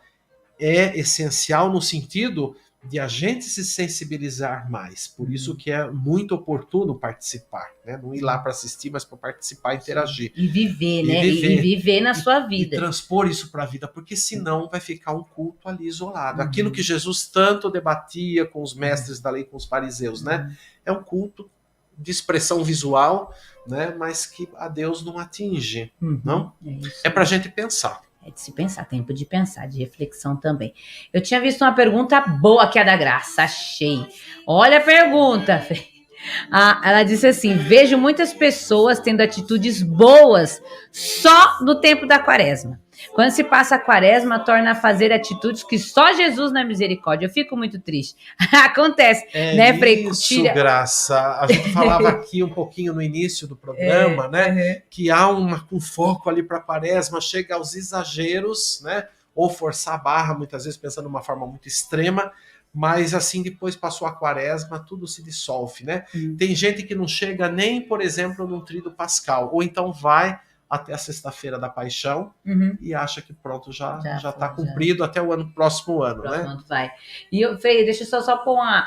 é essencial no sentido de a gente se sensibilizar mais. Por isso que é muito oportuno participar, né? Não ir lá para assistir, mas para participar e interagir. E viver, né? E viver na sua vida. E transpor isso para a vida, porque senão vai ficar um culto ali isolado. Aquilo que Jesus tanto debatia com os mestres da lei, com os fariseus, né? É um culto de expressão visual, né? Mas que a Deus não atinge, não? É para a gente pensar. É de se pensar, tempo de pensar, de reflexão também. Eu tinha visto uma pergunta boa que é a da Graça, achei. Olha a pergunta, ela disse assim: vejo muitas pessoas tendo atitudes boas só no tempo da quaresma. Quando se passa a quaresma, torna a fazer atitudes que só Jesus na misericórdia. Eu fico muito triste. Acontece, né, Frei? Isso, Graça. A gente falava aqui um pouquinho no início do programa, né? Que há um foco ali para a quaresma, chega aos exageros, né? Ou forçar a barra, muitas vezes pensando de uma forma muito extrema, mas assim, depois passou a quaresma, tudo se dissolve, né? Tem gente que não chega nem, por exemplo, num tríduo pascal, ou então vai até a sexta-feira da paixão e acha que pronto, já está cumprido até o próximo ano, né? Vai. E, Frei, deixa eu só pôr uma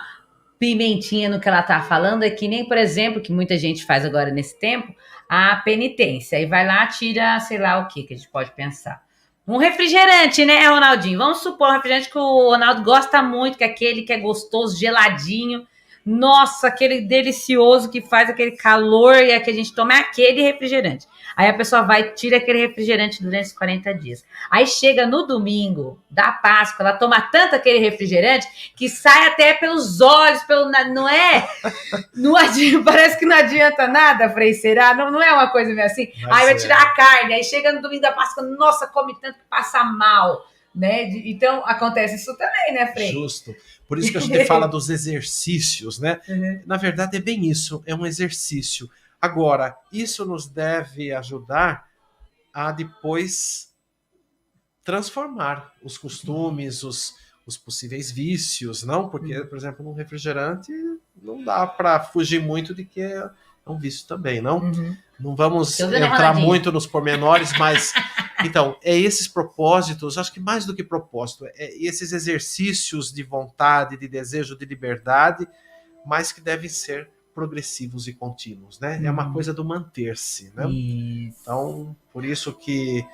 pimentinha no que ela tá falando, é que nem, por exemplo, que muita gente faz agora nesse tempo, a penitência, e vai lá, tira, sei lá o que a gente pode pensar. Um refrigerante, né, Ronaldinho? Vamos supor um refrigerante que o Ronaldo gosta muito, que é aquele que é gostoso, geladinho. Nossa, aquele delicioso que faz aquele calor e que a gente toma é aquele refrigerante. Aí a pessoa vai, tira aquele refrigerante durante os 40 dias. Aí chega no domingo da Páscoa, ela toma tanto aquele refrigerante que sai até pelos olhos, não é? Não adianta, parece que não adianta nada, Frei, será? Não é uma coisa meio assim? Aí vai tirar a carne, aí chega no domingo da Páscoa, nossa, come tanto que passa mal, né? Então acontece isso também, né, Frei? Justo. Por isso que a gente fala dos exercícios, né? Na verdade é bem isso, é um exercício. Agora, isso nos deve ajudar a depois transformar os costumes, os possíveis vícios, não? Porque, por exemplo, no refrigerante não dá para fugir muito de que é um vício também, não? Não vamos entrar muito nos pormenores, mas Então, é esses propósitos, acho que mais do que propósito, é esses exercícios de vontade, de desejo, de liberdade, mas que devem ser progressivos e contínuos, né? É uma coisa do manter-se, né? Isso. Então, por isso que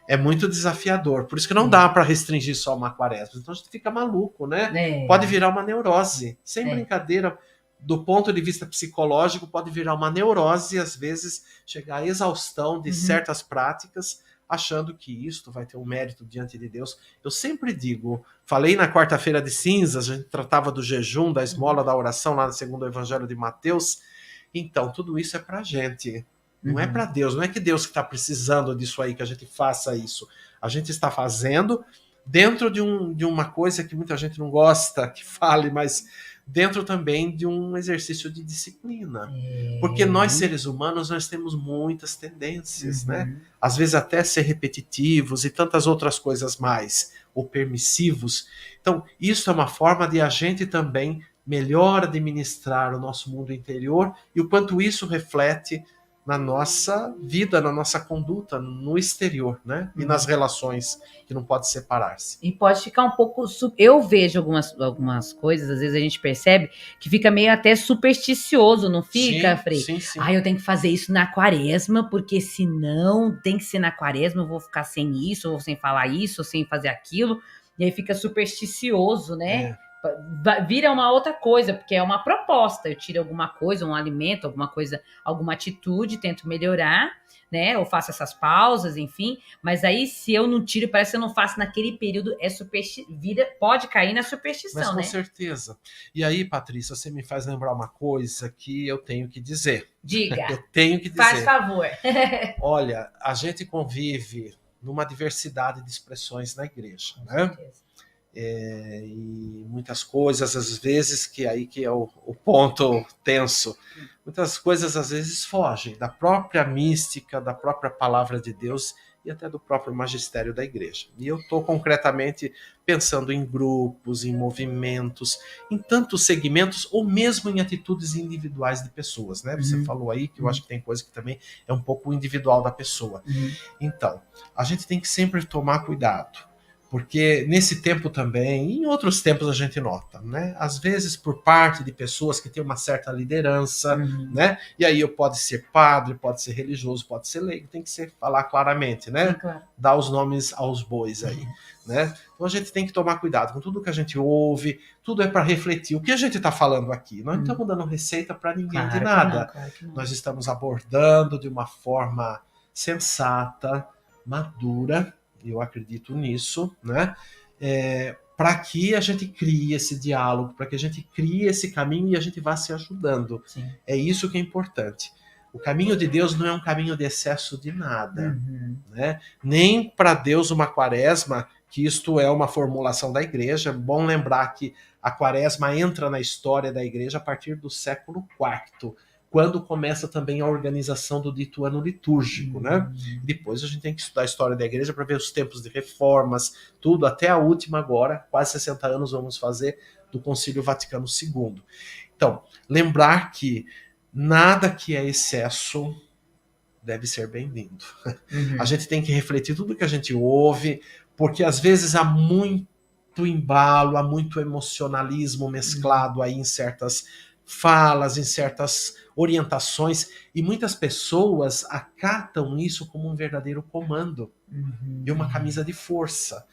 é muito desafiador. Por isso que não dá para restringir só uma quaresma. Então a gente fica maluco, né? É. Pode virar uma neurose. Sem É. brincadeira, do ponto de vista psicológico, pode virar uma neurose e às vezes chegar à exaustão de certas práticas, achando que isto vai ter um mérito diante de Deus. Eu sempre digo, falei na quarta-feira de cinzas, a gente tratava do jejum, da esmola, da oração, lá no segundo Evangelho de Mateus. Então, tudo isso é pra gente. Não é para Deus, não é que Deus que está precisando disso aí, que a gente faça isso. A gente está fazendo dentro de uma coisa que muita gente não gosta que fale, mas dentro também de um exercício de disciplina. Porque nós, seres humanos, nós temos muitas tendências, né? Às vezes até ser repetitivos e tantas outras coisas mais, ou permissivos. Então, isso é uma forma de a gente também melhor administrar o nosso mundo interior e o quanto isso reflete na nossa vida, na nossa conduta, no exterior, né? E nas relações, que não pode separar-se. E pode ficar um pouco... Eu vejo algumas coisas, às vezes a gente percebe, que fica meio até supersticioso, não fica, Sim, Frei? sim, sim. Eu tenho que fazer isso na quaresma, porque senão tem que ser na quaresma, eu vou ficar sem isso, ou sem falar isso, ou sem fazer aquilo. E aí fica supersticioso, né? Vira uma outra coisa, porque é uma proposta. Eu tiro alguma coisa, um alimento, alguma coisa, alguma atitude, tento melhorar, né? Ou faço essas pausas, enfim. Mas aí, se eu não tiro, parece que eu não faço naquele período, pode cair na superstição, Mas com né? certeza. E aí, Patrícia, você me faz lembrar uma coisa que eu tenho que dizer. Diga. Eu tenho que dizer. Faz favor. Olha, a gente convive numa diversidade de expressões na igreja, Com né? certeza. E muitas coisas, às vezes, que aí que é o ponto tenso, muitas coisas às vezes fogem da própria mística, da própria palavra de Deus e até do próprio magistério da igreja. E eu estou concretamente pensando em grupos, em movimentos, em tantos segmentos ou mesmo em atitudes individuais de pessoas, né? Você falou aí que eu acho que tem coisa que também é um pouco individual da pessoa. Então, a gente tem que sempre tomar cuidado. Porque nesse tempo também, e em outros tempos a gente nota, né? Às vezes por parte de pessoas que têm uma certa liderança, né? E aí pode ser padre, pode ser religioso, pode ser leigo, tem que falar claramente, né? Sim, claro. Dar os nomes aos bois aí, né? Então a gente tem que tomar cuidado com tudo que a gente ouve, tudo é para refletir. O que a gente está falando aqui? Nós não estamos dando receita para ninguém de nada. Claro que não. Nós estamos abordando de uma forma sensata, madura, eu acredito nisso, né? Para que a gente crie esse diálogo, para que a gente crie esse caminho e a gente vá se ajudando. Sim. É isso que é importante. O caminho de Deus não é um caminho de excesso de nada, né? Nem para Deus uma quaresma, que isto é uma formulação da igreja. É bom lembrar que a quaresma entra na história da igreja a partir do século IV, quando começa também a organização do dito ano litúrgico, né? Depois a gente tem que estudar a história da igreja para ver os tempos de reformas, tudo, até a última agora, quase 60 anos vamos fazer, do Concílio Vaticano II. Então, lembrar que nada que é excesso deve ser bem-vindo. A gente tem que refletir tudo que a gente ouve, porque às vezes há muito embalo, há muito emocionalismo mesclado aí em certas falas, em certas orientações, e muitas pessoas acatam isso como um verdadeiro comando e uma camisa de força.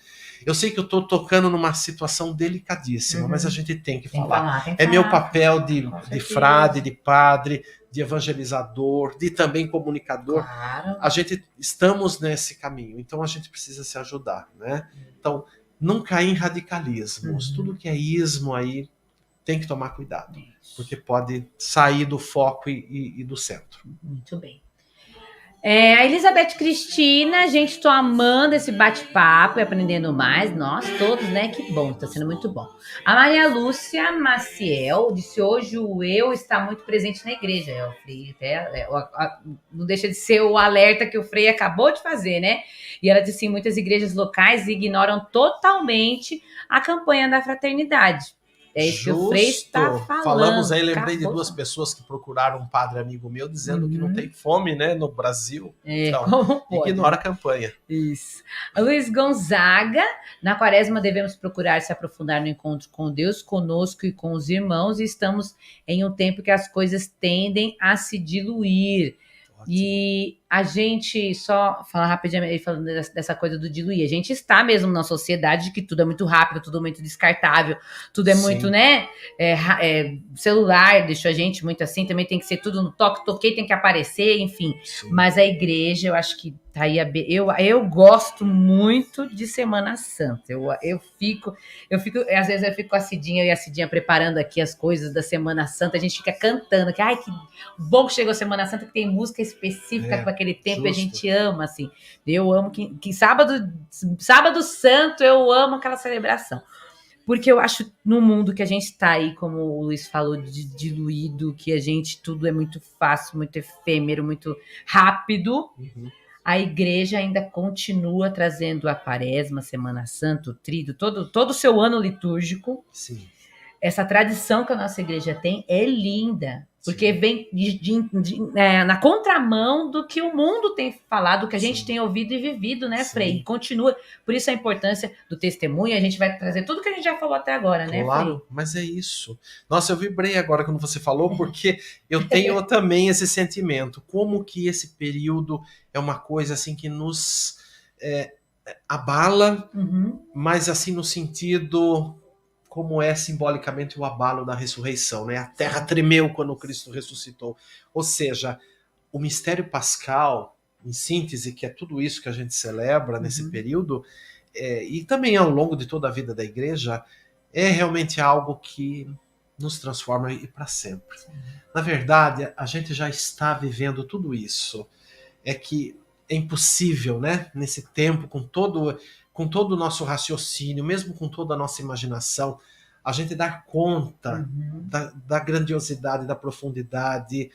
Eu sei que eu estou tocando numa situação delicadíssima, mas a gente tem que falar. Tem que É meu falar. papel de frade, de padre, de evangelizador, de também comunicador. Claro. A gente estamos nesse caminho, então a gente precisa se ajudar, né? Então, não cair em radicalismos. Tudo que é ismo aí tem que tomar cuidado, porque pode sair do foco e do centro. Muito bem. A Elizabeth Cristina, gente, tô amando esse bate-papo e aprendendo mais. Nós todos, né? Que bom, tá sendo muito bom. A Maria Lúcia Maciel disse: hoje o eu está muito presente na igreja. O Frei não deixa de ser o alerta que o Frei acabou de fazer, né? E ela disse: muitas igrejas locais ignoram totalmente a campanha da fraternidade. É isso que o Frei está falando. Falamos aí, lembrei de Acabou. 2 pessoas que procuraram um padre amigo meu dizendo que não tem fome, né, no Brasil. Então, Como pode? ignora a campanha. Isso. Luiz Gonzaga, na quaresma devemos procurar se aprofundar no encontro com Deus, conosco e com os irmãos, e estamos em um tempo que as coisas tendem a se diluir. E a gente, só falar rapidamente, falando dessa coisa do diluir, a gente está mesmo na sociedade que tudo é muito rápido, tudo é muito descartável, tudo é muito, né, celular deixou a gente muito assim, também tem que ser tudo no toque, toquei, tem que aparecer, enfim. Sim. Mas a igreja, eu acho que tá aí, eu gosto muito de Semana Santa, eu fico, às vezes eu fico com a Cidinha, eu e a Cidinha preparando aqui as coisas da Semana Santa, a gente fica cantando, que ai, que bom que chegou a Semana Santa, que tem música específica para aquele tempo, justo. A gente ama, assim, eu amo que sábado santo, eu amo aquela celebração, porque eu acho no mundo que a gente está aí, como o Luiz falou, diluído, que a gente, tudo é muito fácil, muito efêmero, muito rápido, a igreja ainda continua trazendo a quaresma, Semana Santa, o tríduo, todo o seu ano litúrgico. Sim. Essa tradição que a nossa igreja tem é linda, porque vem na contramão do que o mundo tem falado, do que a gente tem ouvido e vivido, né, Frei? Continua. Por isso a importância do testemunho, a gente vai trazer tudo que a gente já falou até agora, né, Frei? Claro, mas é isso. Nossa, eu vibrei agora quando você falou, porque eu tenho também esse sentimento. Como que esse período é uma coisa assim que nos abala, mas assim no sentido... como é simbolicamente o abalo da ressurreição, né? A terra tremeu quando Cristo ressuscitou. Ou seja, o mistério pascal, em síntese, que é tudo isso que a gente celebra nesse período, e também ao longo de toda a vida da igreja, é realmente algo que nos transforma e para sempre. Na verdade, a gente já está vivendo tudo isso. É que é impossível, né? Nesse tempo, com todo o nosso raciocínio, mesmo com toda a nossa imaginação, a gente dar conta da grandiosidade, da profundidade,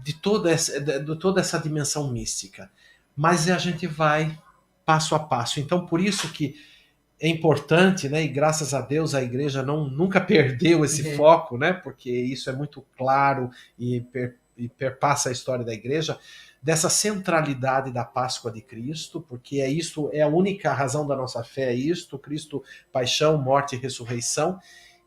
de toda essa dimensão mística. Mas a gente vai passo a passo. Então, por isso que é importante, né? E graças a Deus a igreja nunca perdeu esse foco, né? Porque isso é muito claro e perpassa a história da igreja, dessa centralidade da Páscoa de Cristo, porque é a única razão da nossa fé, é isto, Cristo, paixão, morte e ressurreição,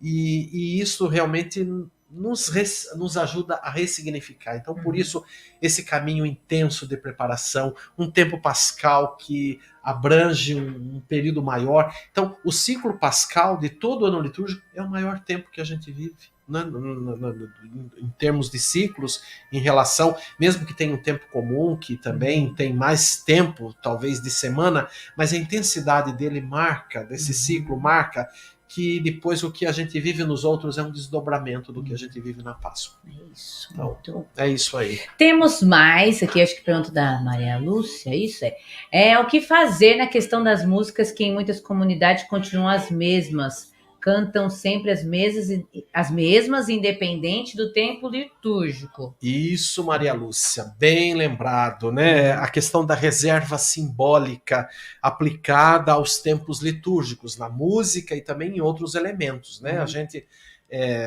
e isso realmente nos ajuda a ressignificar. Então, por isso, esse caminho intenso de preparação, um tempo pascal que abrange um período maior. Então, o ciclo pascal de todo o ano litúrgico é o maior tempo que a gente vive, né? Em termos de ciclos, em relação, mesmo que tenha um tempo comum, que também tem mais tempo, talvez, de semana, mas a intensidade dele desse ciclo marca que depois o que a gente vive nos outros é um desdobramento do que a gente vive na Páscoa. Isso, então, é isso aí. Temos mais, aqui acho que pergunta da Maria Lúcia, isso é o que fazer na questão das músicas que em muitas comunidades continuam as mesmas, cantam sempre as mesmas, independente do tempo litúrgico. Isso, Maria Lúcia, bem lembrado, né? A questão da reserva simbólica aplicada aos tempos litúrgicos, na música e também em outros elementos, né? A gente,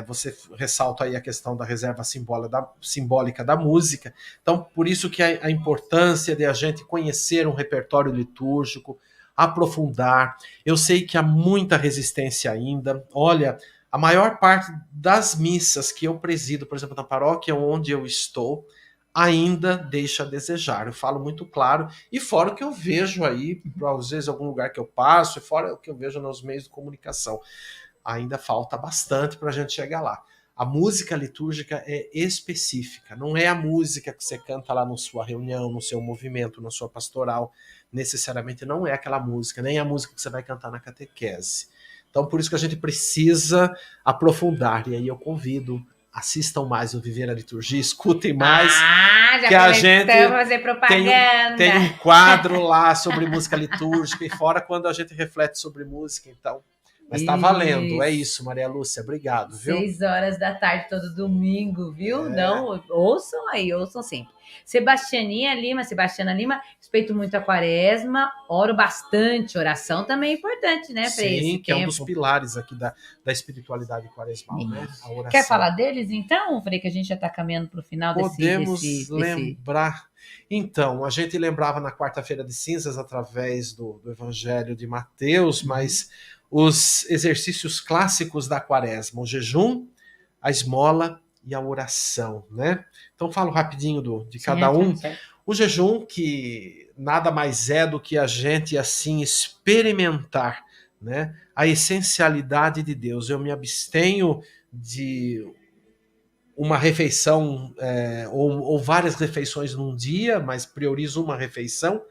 você ressalta aí a questão da reserva simbólica da música. Então, por isso que a importância de a gente conhecer um repertório litúrgico, aprofundar. Eu sei que há muita resistência ainda. Olha, a maior parte das missas que eu presido, por exemplo, na paróquia onde eu estou, ainda deixa a desejar. Eu falo muito claro, e fora o que eu vejo aí, às vezes algum lugar que eu passo, e fora o que eu vejo nos meios de comunicação. Ainda falta bastante para a gente chegar lá. A música litúrgica é específica, não é a música que você canta lá na sua reunião, no seu movimento, na sua pastoral. Necessariamente não é aquela música, nem a música que você vai cantar na catequese. Então, por isso que a gente precisa aprofundar. E aí eu convido, assistam mais o Viver a Liturgia, escutem mais. Já que a gente a fazer propaganda. Tem um quadro lá sobre música litúrgica, e fora quando a gente reflete sobre música. Então, Mas tá valendo, é isso, Maria Lúcia, obrigado, viu? 6 horas da tarde, todo domingo, viu? Não, ouçam aí, ouçam sempre. Sebastiana Lima, respeito muito a quaresma, oro bastante, oração também é importante, né? Sim, que é um dos pilares aqui da espiritualidade quaresmal, né? A oração. Quer falar deles então, Frei, que a gente já está caminhando para o final Podemos lembrar. Então, a gente lembrava na quarta-feira de cinzas através do Evangelho de Mateus, mas os exercícios clássicos da quaresma, o jejum, a esmola e a oração, né? Então, falo rapidinho de cada um. Certo. O jejum, que nada mais é do que a gente, assim, experimentar, né, a essencialidade de Deus. Eu me abstenho de uma refeição ou várias refeições num dia, mas priorizo uma refeição,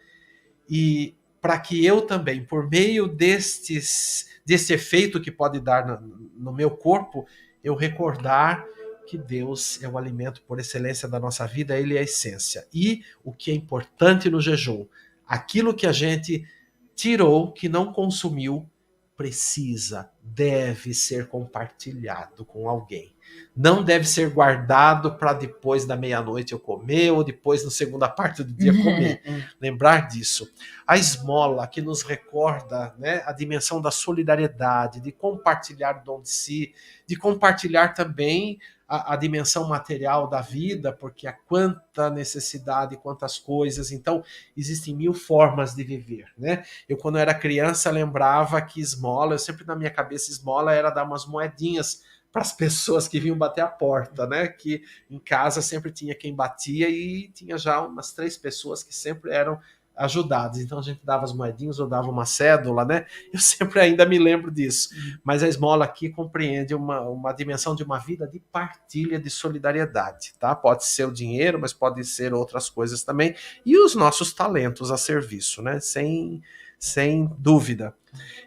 e para que eu também, por meio desse efeito que pode dar no meu corpo, eu recordar que Deus é o alimento por excelência da nossa vida, Ele é a essência. E o que é importante no jejum, aquilo que a gente tirou, que não consumiu, deve ser compartilhado com alguém. Não deve ser guardado para depois da meia-noite eu comer, ou depois na segunda parte do dia comer. Lembrar disso. A esmola, que nos recorda, né, a dimensão da solidariedade, de compartilhar o dom de si, de compartilhar também a dimensão material da vida, porque há quanta necessidade, quantas coisas. Então, existem 1000 formas de viver, né? Eu, quando era criança, lembrava que esmola, eu sempre na minha cabeça, esmola era dar umas moedinhas para as pessoas que vinham bater a porta, né? Que em casa sempre tinha quem batia e tinha já umas 3 pessoas que sempre eram ajudadas. Então a gente dava as moedinhas ou dava uma cédula, né? Eu sempre ainda me lembro disso. Mas a esmola aqui compreende uma dimensão de uma vida de partilha, de solidariedade, tá? Pode ser o dinheiro, mas pode ser outras coisas também. E os nossos talentos a serviço, né? Sem dúvida.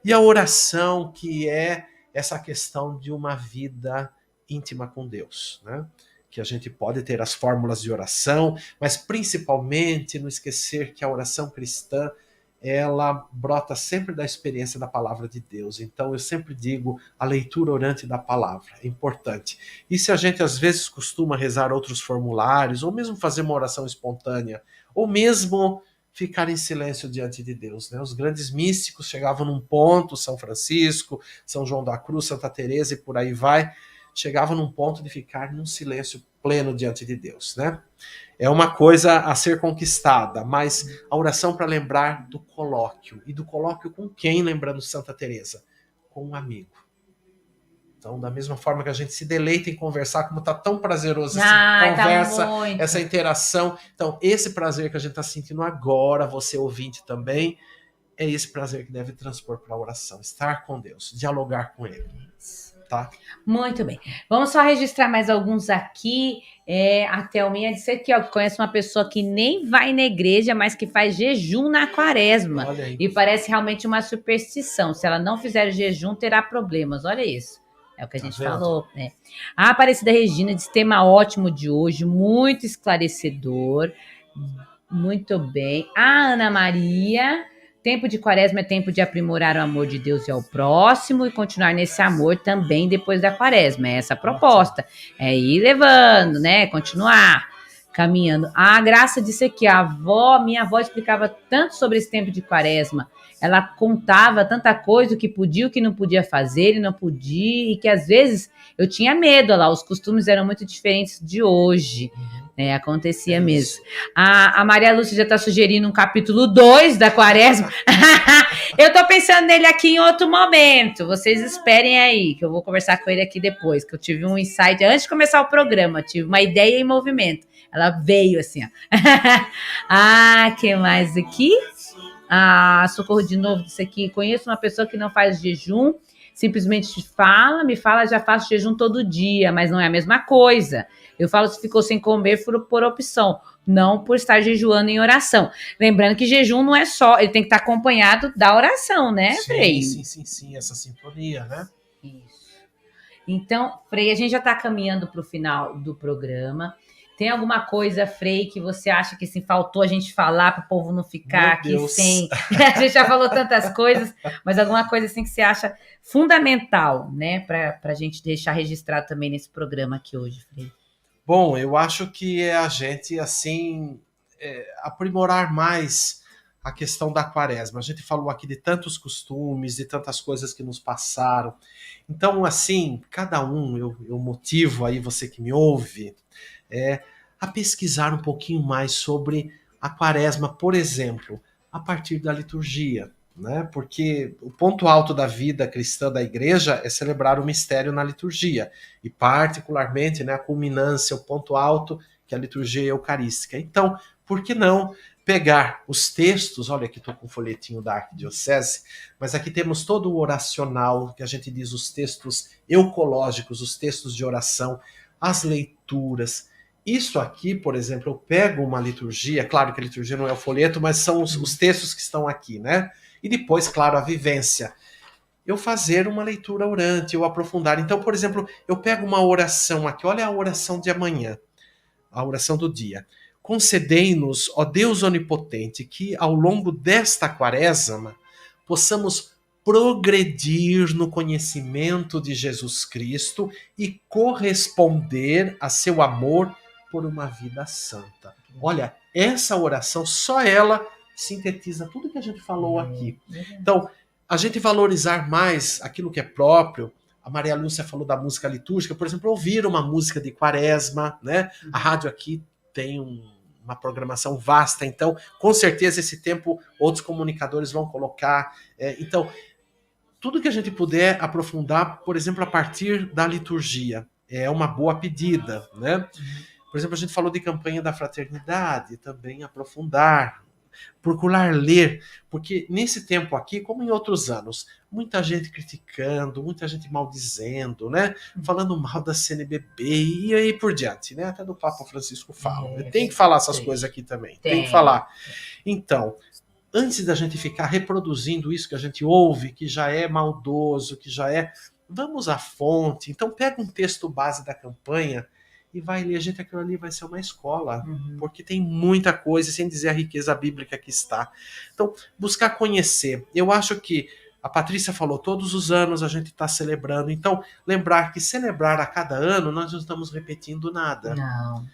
E a oração, que é essa questão de uma vida íntima com Deus, né? Que a gente pode ter as fórmulas de oração, mas principalmente não esquecer que a oração cristã, ela brota sempre da experiência da palavra de Deus. Então eu sempre digo, a leitura orante da palavra é importante. E se a gente às vezes costuma rezar outros formulários, ou mesmo fazer uma oração espontânea, ou mesmo ficar em silêncio diante de Deus, né? Os grandes místicos chegavam num ponto, São Francisco, São João da Cruz, Santa Teresa e por aí vai, chegavam num ponto de ficar num silêncio pleno diante de Deus, né? É uma coisa a ser conquistada, mas a oração para lembrar do colóquio. E do colóquio com quem, lembrando Santa Teresa? Com um amigo. Então, da mesma forma que a gente se deleita em conversar, como está tão prazeroso essa conversa, essa interação. Então, esse prazer que a gente está sentindo agora, você ouvinte também, é esse prazer que deve transpor para a oração. Estar com Deus, dialogar com Ele. Tá? Muito bem. Vamos só registrar mais alguns aqui. A Thelminha disse aqui, ó, que conhece uma pessoa que nem vai na igreja, mas que faz jejum na quaresma. E parece realmente uma superstição. Se ela não fizer jejum, terá problemas. Olha isso. É o que a gente falou, né? A Aparecida Regina disse: tema ótimo de hoje, muito esclarecedor. Muito bem. A Ana Maria: tempo de quaresma é tempo de aprimorar o amor de Deus e ao próximo e continuar nesse amor também depois da quaresma. É essa a proposta. É ir levando, né? Continuar caminhando. A Graça disse aqui: minha avó explicava tanto sobre esse tempo de quaresma. Ela contava tanta coisa, o que podia, o que não podia fazer, e não podia, e que às vezes eu tinha medo. Olha lá, os costumes eram muito diferentes de hoje. Acontecia mesmo. A Maria Lúcia já está sugerindo um capítulo 2 da quaresma. Eu estou pensando nele aqui em outro momento. Vocês esperem aí, que eu vou conversar com ele aqui depois, que eu tive um insight antes de começar o programa. Tive uma ideia em movimento. Ela veio assim, ó. Que mais aqui? Socorro de novo disse aqui: conheço uma pessoa que não faz jejum, simplesmente me fala, já faço jejum todo dia, mas não é a mesma coisa. Eu falo se ficou sem comer por opção, não por estar jejuando em oração. Lembrando que jejum não é só, ele tem que estar acompanhado da oração, né, Frei? Sim, essa sintonia, né? Isso. Então, Frei, a gente já está caminhando para o final do programa. Tem alguma coisa, Frei, que você acha que assim, faltou a gente falar para o povo não ficar Meu aqui Deus. sem... A gente já falou tantas coisas, mas alguma coisa assim que você acha fundamental, né? Para a gente deixar registrado também nesse programa aqui hoje, Frei. Bom, eu acho que é a gente, assim, aprimorar mais a questão da quaresma. A gente falou aqui de tantos costumes, de tantas coisas que nos passaram. Então, assim, cada um, eu motivo aí você que me ouve, a pesquisar um pouquinho mais sobre a quaresma, por exemplo, a partir da liturgia, né? Porque o ponto alto da vida cristã da igreja é celebrar o mistério na liturgia, e particularmente, né, a culminância, o ponto alto, que é a liturgia eucarística. Então, por que não pegar os textos? Olha, aqui estou com o folhetinho da Arquidiocese, mas aqui temos todo o oracional, que a gente diz os textos eucológicos, os textos de oração, as leituras. Isso aqui, por exemplo, eu pego uma liturgia, claro que a liturgia não é o folheto, mas são os textos que estão aqui, né? E depois, claro, a vivência. Eu fazer uma leitura orante, eu aprofundar. Então, por exemplo, eu pego uma oração aqui, olha a oração de amanhã, a oração do dia. Concedei-nos, ó Deus onipotente, que ao longo desta quaresma possamos progredir no conhecimento de Jesus Cristo e corresponder a seu amor por uma vida santa. Olha, essa oração, só ela sintetiza tudo que a gente falou aqui. Então, a gente valorizar mais aquilo que é próprio. A Maria Lúcia falou da música litúrgica, por exemplo, ouvir uma música de quaresma, né? A rádio aqui tem uma programação vasta, então, com certeza, esse tempo outros comunicadores vão colocar. Então, tudo que a gente puder aprofundar, por exemplo, a partir da liturgia, é uma boa pedida, né? Por exemplo, a gente falou de campanha da fraternidade, também aprofundar, procurar ler, porque nesse tempo aqui, como em outros anos, muita gente criticando, muita gente maldizendo, né? Falando mal da CNBB e aí por diante, né? Até do Papa Francisco fala. Tem que falar essas coisas aqui também, tem que falar. Então, antes da gente ficar reproduzindo isso que a gente ouve, que já é maldoso, que já é... Vamos à fonte. Então, pega um texto base da campanha e vai ler. Gente, aquilo ali vai ser uma escola, porque tem muita coisa, sem dizer a riqueza bíblica que está. Então, buscar conhecer. Eu acho que a Patrícia falou, todos os anos a gente está celebrando. Então, lembrar que celebrar a cada ano, nós não estamos repetindo nada. Não.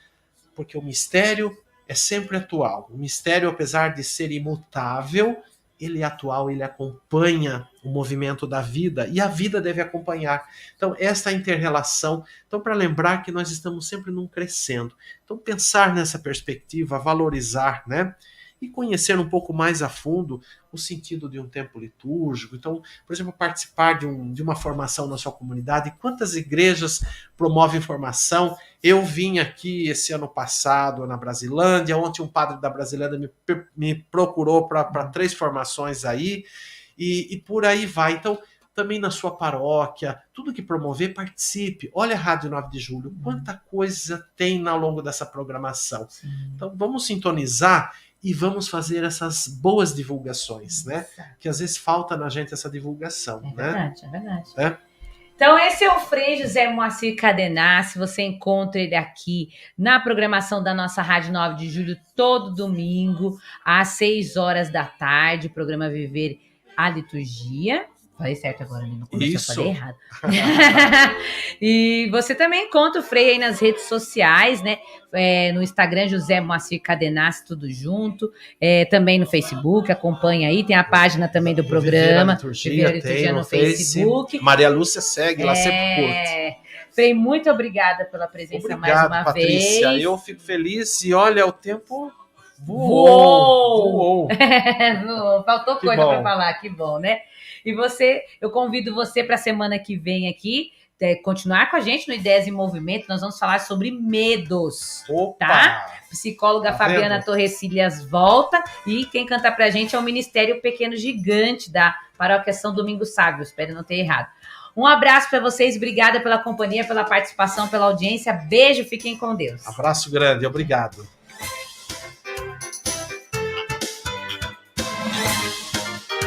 Porque o mistério é sempre atual. O mistério, apesar de ser imutável, ele é atual, ele acompanha o movimento da vida e a vida deve acompanhar. Então, esta inter-relação. Então, para lembrar que nós estamos sempre num crescendo. Então, pensar nessa perspectiva, valorizar, né? E conhecer um pouco mais a fundo o sentido de um tempo litúrgico. Então, por exemplo, participar de uma formação na sua comunidade. Quantas igrejas promovem formação? Eu vim aqui esse ano passado na Brasilândia, ontem um padre da Brasilândia me procurou para 3 formações aí, e por aí vai. Então, também na sua paróquia, tudo que promover, participe. Olha a Rádio 9 de Julho, quanta coisa tem ao longo dessa programação. Então, vamos sintonizar e vamos fazer essas boas divulgações, né? Que às vezes falta na gente essa divulgação, né? É verdade. Então, esse é o Frei José Moacir Cadenassi. Você encontra ele aqui na programação da nossa Rádio 9 de Julho, todo domingo, às 6 horas da tarde, o programa Viver a Liturgia. Falei certo agora, no começo eu falei errado. E você também encontra o Frei aí nas redes sociais, né? No Instagram, José Moacir Cadenassi, tudo junto. Também no Facebook, acompanha aí. Tem a página também do programa. Viver a Liturgia no Facebook. Maria Lúcia segue, lá sempre curte. Frei, muito obrigada pela presença mais uma Patrícia. vez. Eu fico feliz e olha, o tempo voou. Faltou Que coisa bom. para falar, que bom, né? E eu convido você para a semana que vem aqui, continuar com a gente no Ideias em Movimento. Nós vamos falar sobre medos. Opa! Tá? Psicóloga Tá Fabiana vendo? Torrecilhas volta. E quem canta pra gente é o Ministério Pequeno Gigante da Paróquia São Domingos Sábio. Espero não ter errado. Um abraço para vocês. Obrigada pela companhia, pela participação, pela audiência. Beijo, fiquem com Deus. Abraço grande, obrigado.